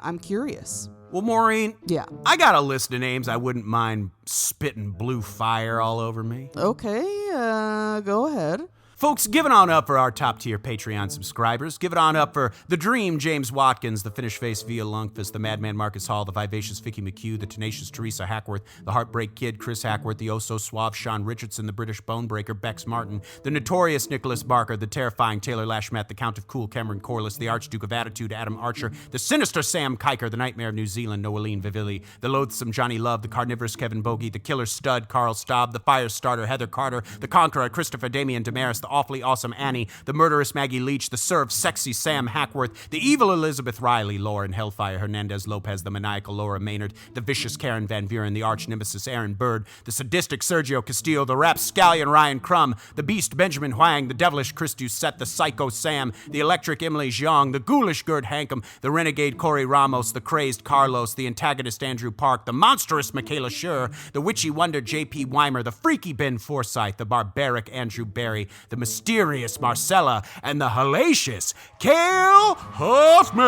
I'm curious. Well, Maureen, Yeah. I got a list of names I wouldn't mind spitting blue fire all over me. Okay, go ahead. Folks, give it on up for our top-tier Patreon subscribers. Give it on up for The Dream, James Watkins, the Finnish-faced Via Lundqvist, the Madman Marcus Hall, the vivacious Vicky McHugh, the tenacious Teresa Hackworth, the Heartbreak Kid, Chris Hackworth, the oh-so-suave Sean Richardson, the British Bonebreaker, Bex Martin, the notorious Nicholas Barker, the terrifying Taylor Lashmet, the Count of Cool, Cameron Corliss, the Archduke of Attitude, Adam Archer, the sinister Sam Kiker, the Nightmare of New Zealand, Noeline Vivilli, the loathsome Johnny Love, the carnivorous Kevin Bogey, the killer stud Carl Staub, the fire starter Heather Carter, the conqueror Christopher Damian Damaris, the awfully awesome Annie, the murderous Maggie Leach, the serve sexy Sam Hackworth, the evil Elizabeth Riley, Lauren Hellfire Hernandez Lopez, the maniacal Laura Maynard, the vicious Karen Van Buren, the arch nemesis Aaron Bird, the sadistic Sergio Castillo, the rapscallion Ryan Crum, the beast Benjamin Huang, the devilish Chris Doucette, the psycho Sam, the electric Emily Jiang, the ghoulish Gerd Hankum, the renegade Corey Ramos, the crazed Carlos, the antagonist Andrew Park, the monstrous Michaela Schur, the witchy wonder J.P. Weimer, the freaky Ben Forsyth, the barbaric Andrew Barry, the mysterious Marcella, and the hellacious Cale Hoffman.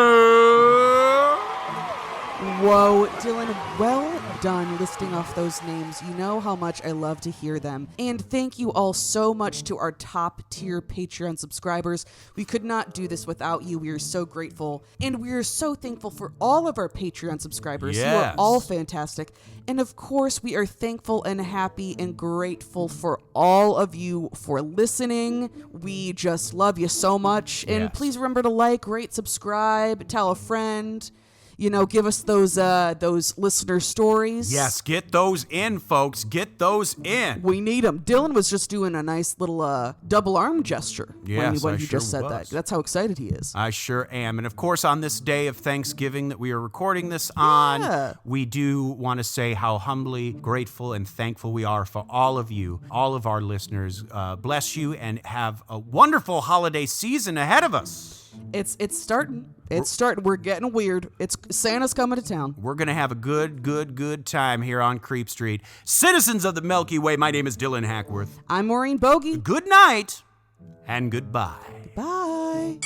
Whoa, Dylan, well done listing off those names. You know how much I love to hear them. And thank you all so much to our top tier Patreon subscribers. We could not do this without you. We are so grateful. And we are so thankful for all of our Patreon subscribers. You are Yes. all fantastic. And of course, we are thankful and happy and grateful for all of you for listening. We just love you so much. And Yes. please remember to like, rate, subscribe, tell a friend. You know, give us those listener stories. Yes, get those in, folks. Get those in. We need them. Dylan was just doing a nice little double arm gesture Yes, when I he sure just said was. that. That's how excited he is. I sure am. And of course, on this day of Thanksgiving that we are recording this on, Yeah. we do want to say how humbly grateful and thankful we are for all of you, all of our listeners. Bless you and have a wonderful holiday season ahead of us. It's starting. It's starting. We're getting weird. Santa's coming to town. We're going to have a good time here on Creep Street. Citizens of the Milky Way, my name is Dylan Hackworth. I'm Maureen Bogey. Good night and goodbye. Bye.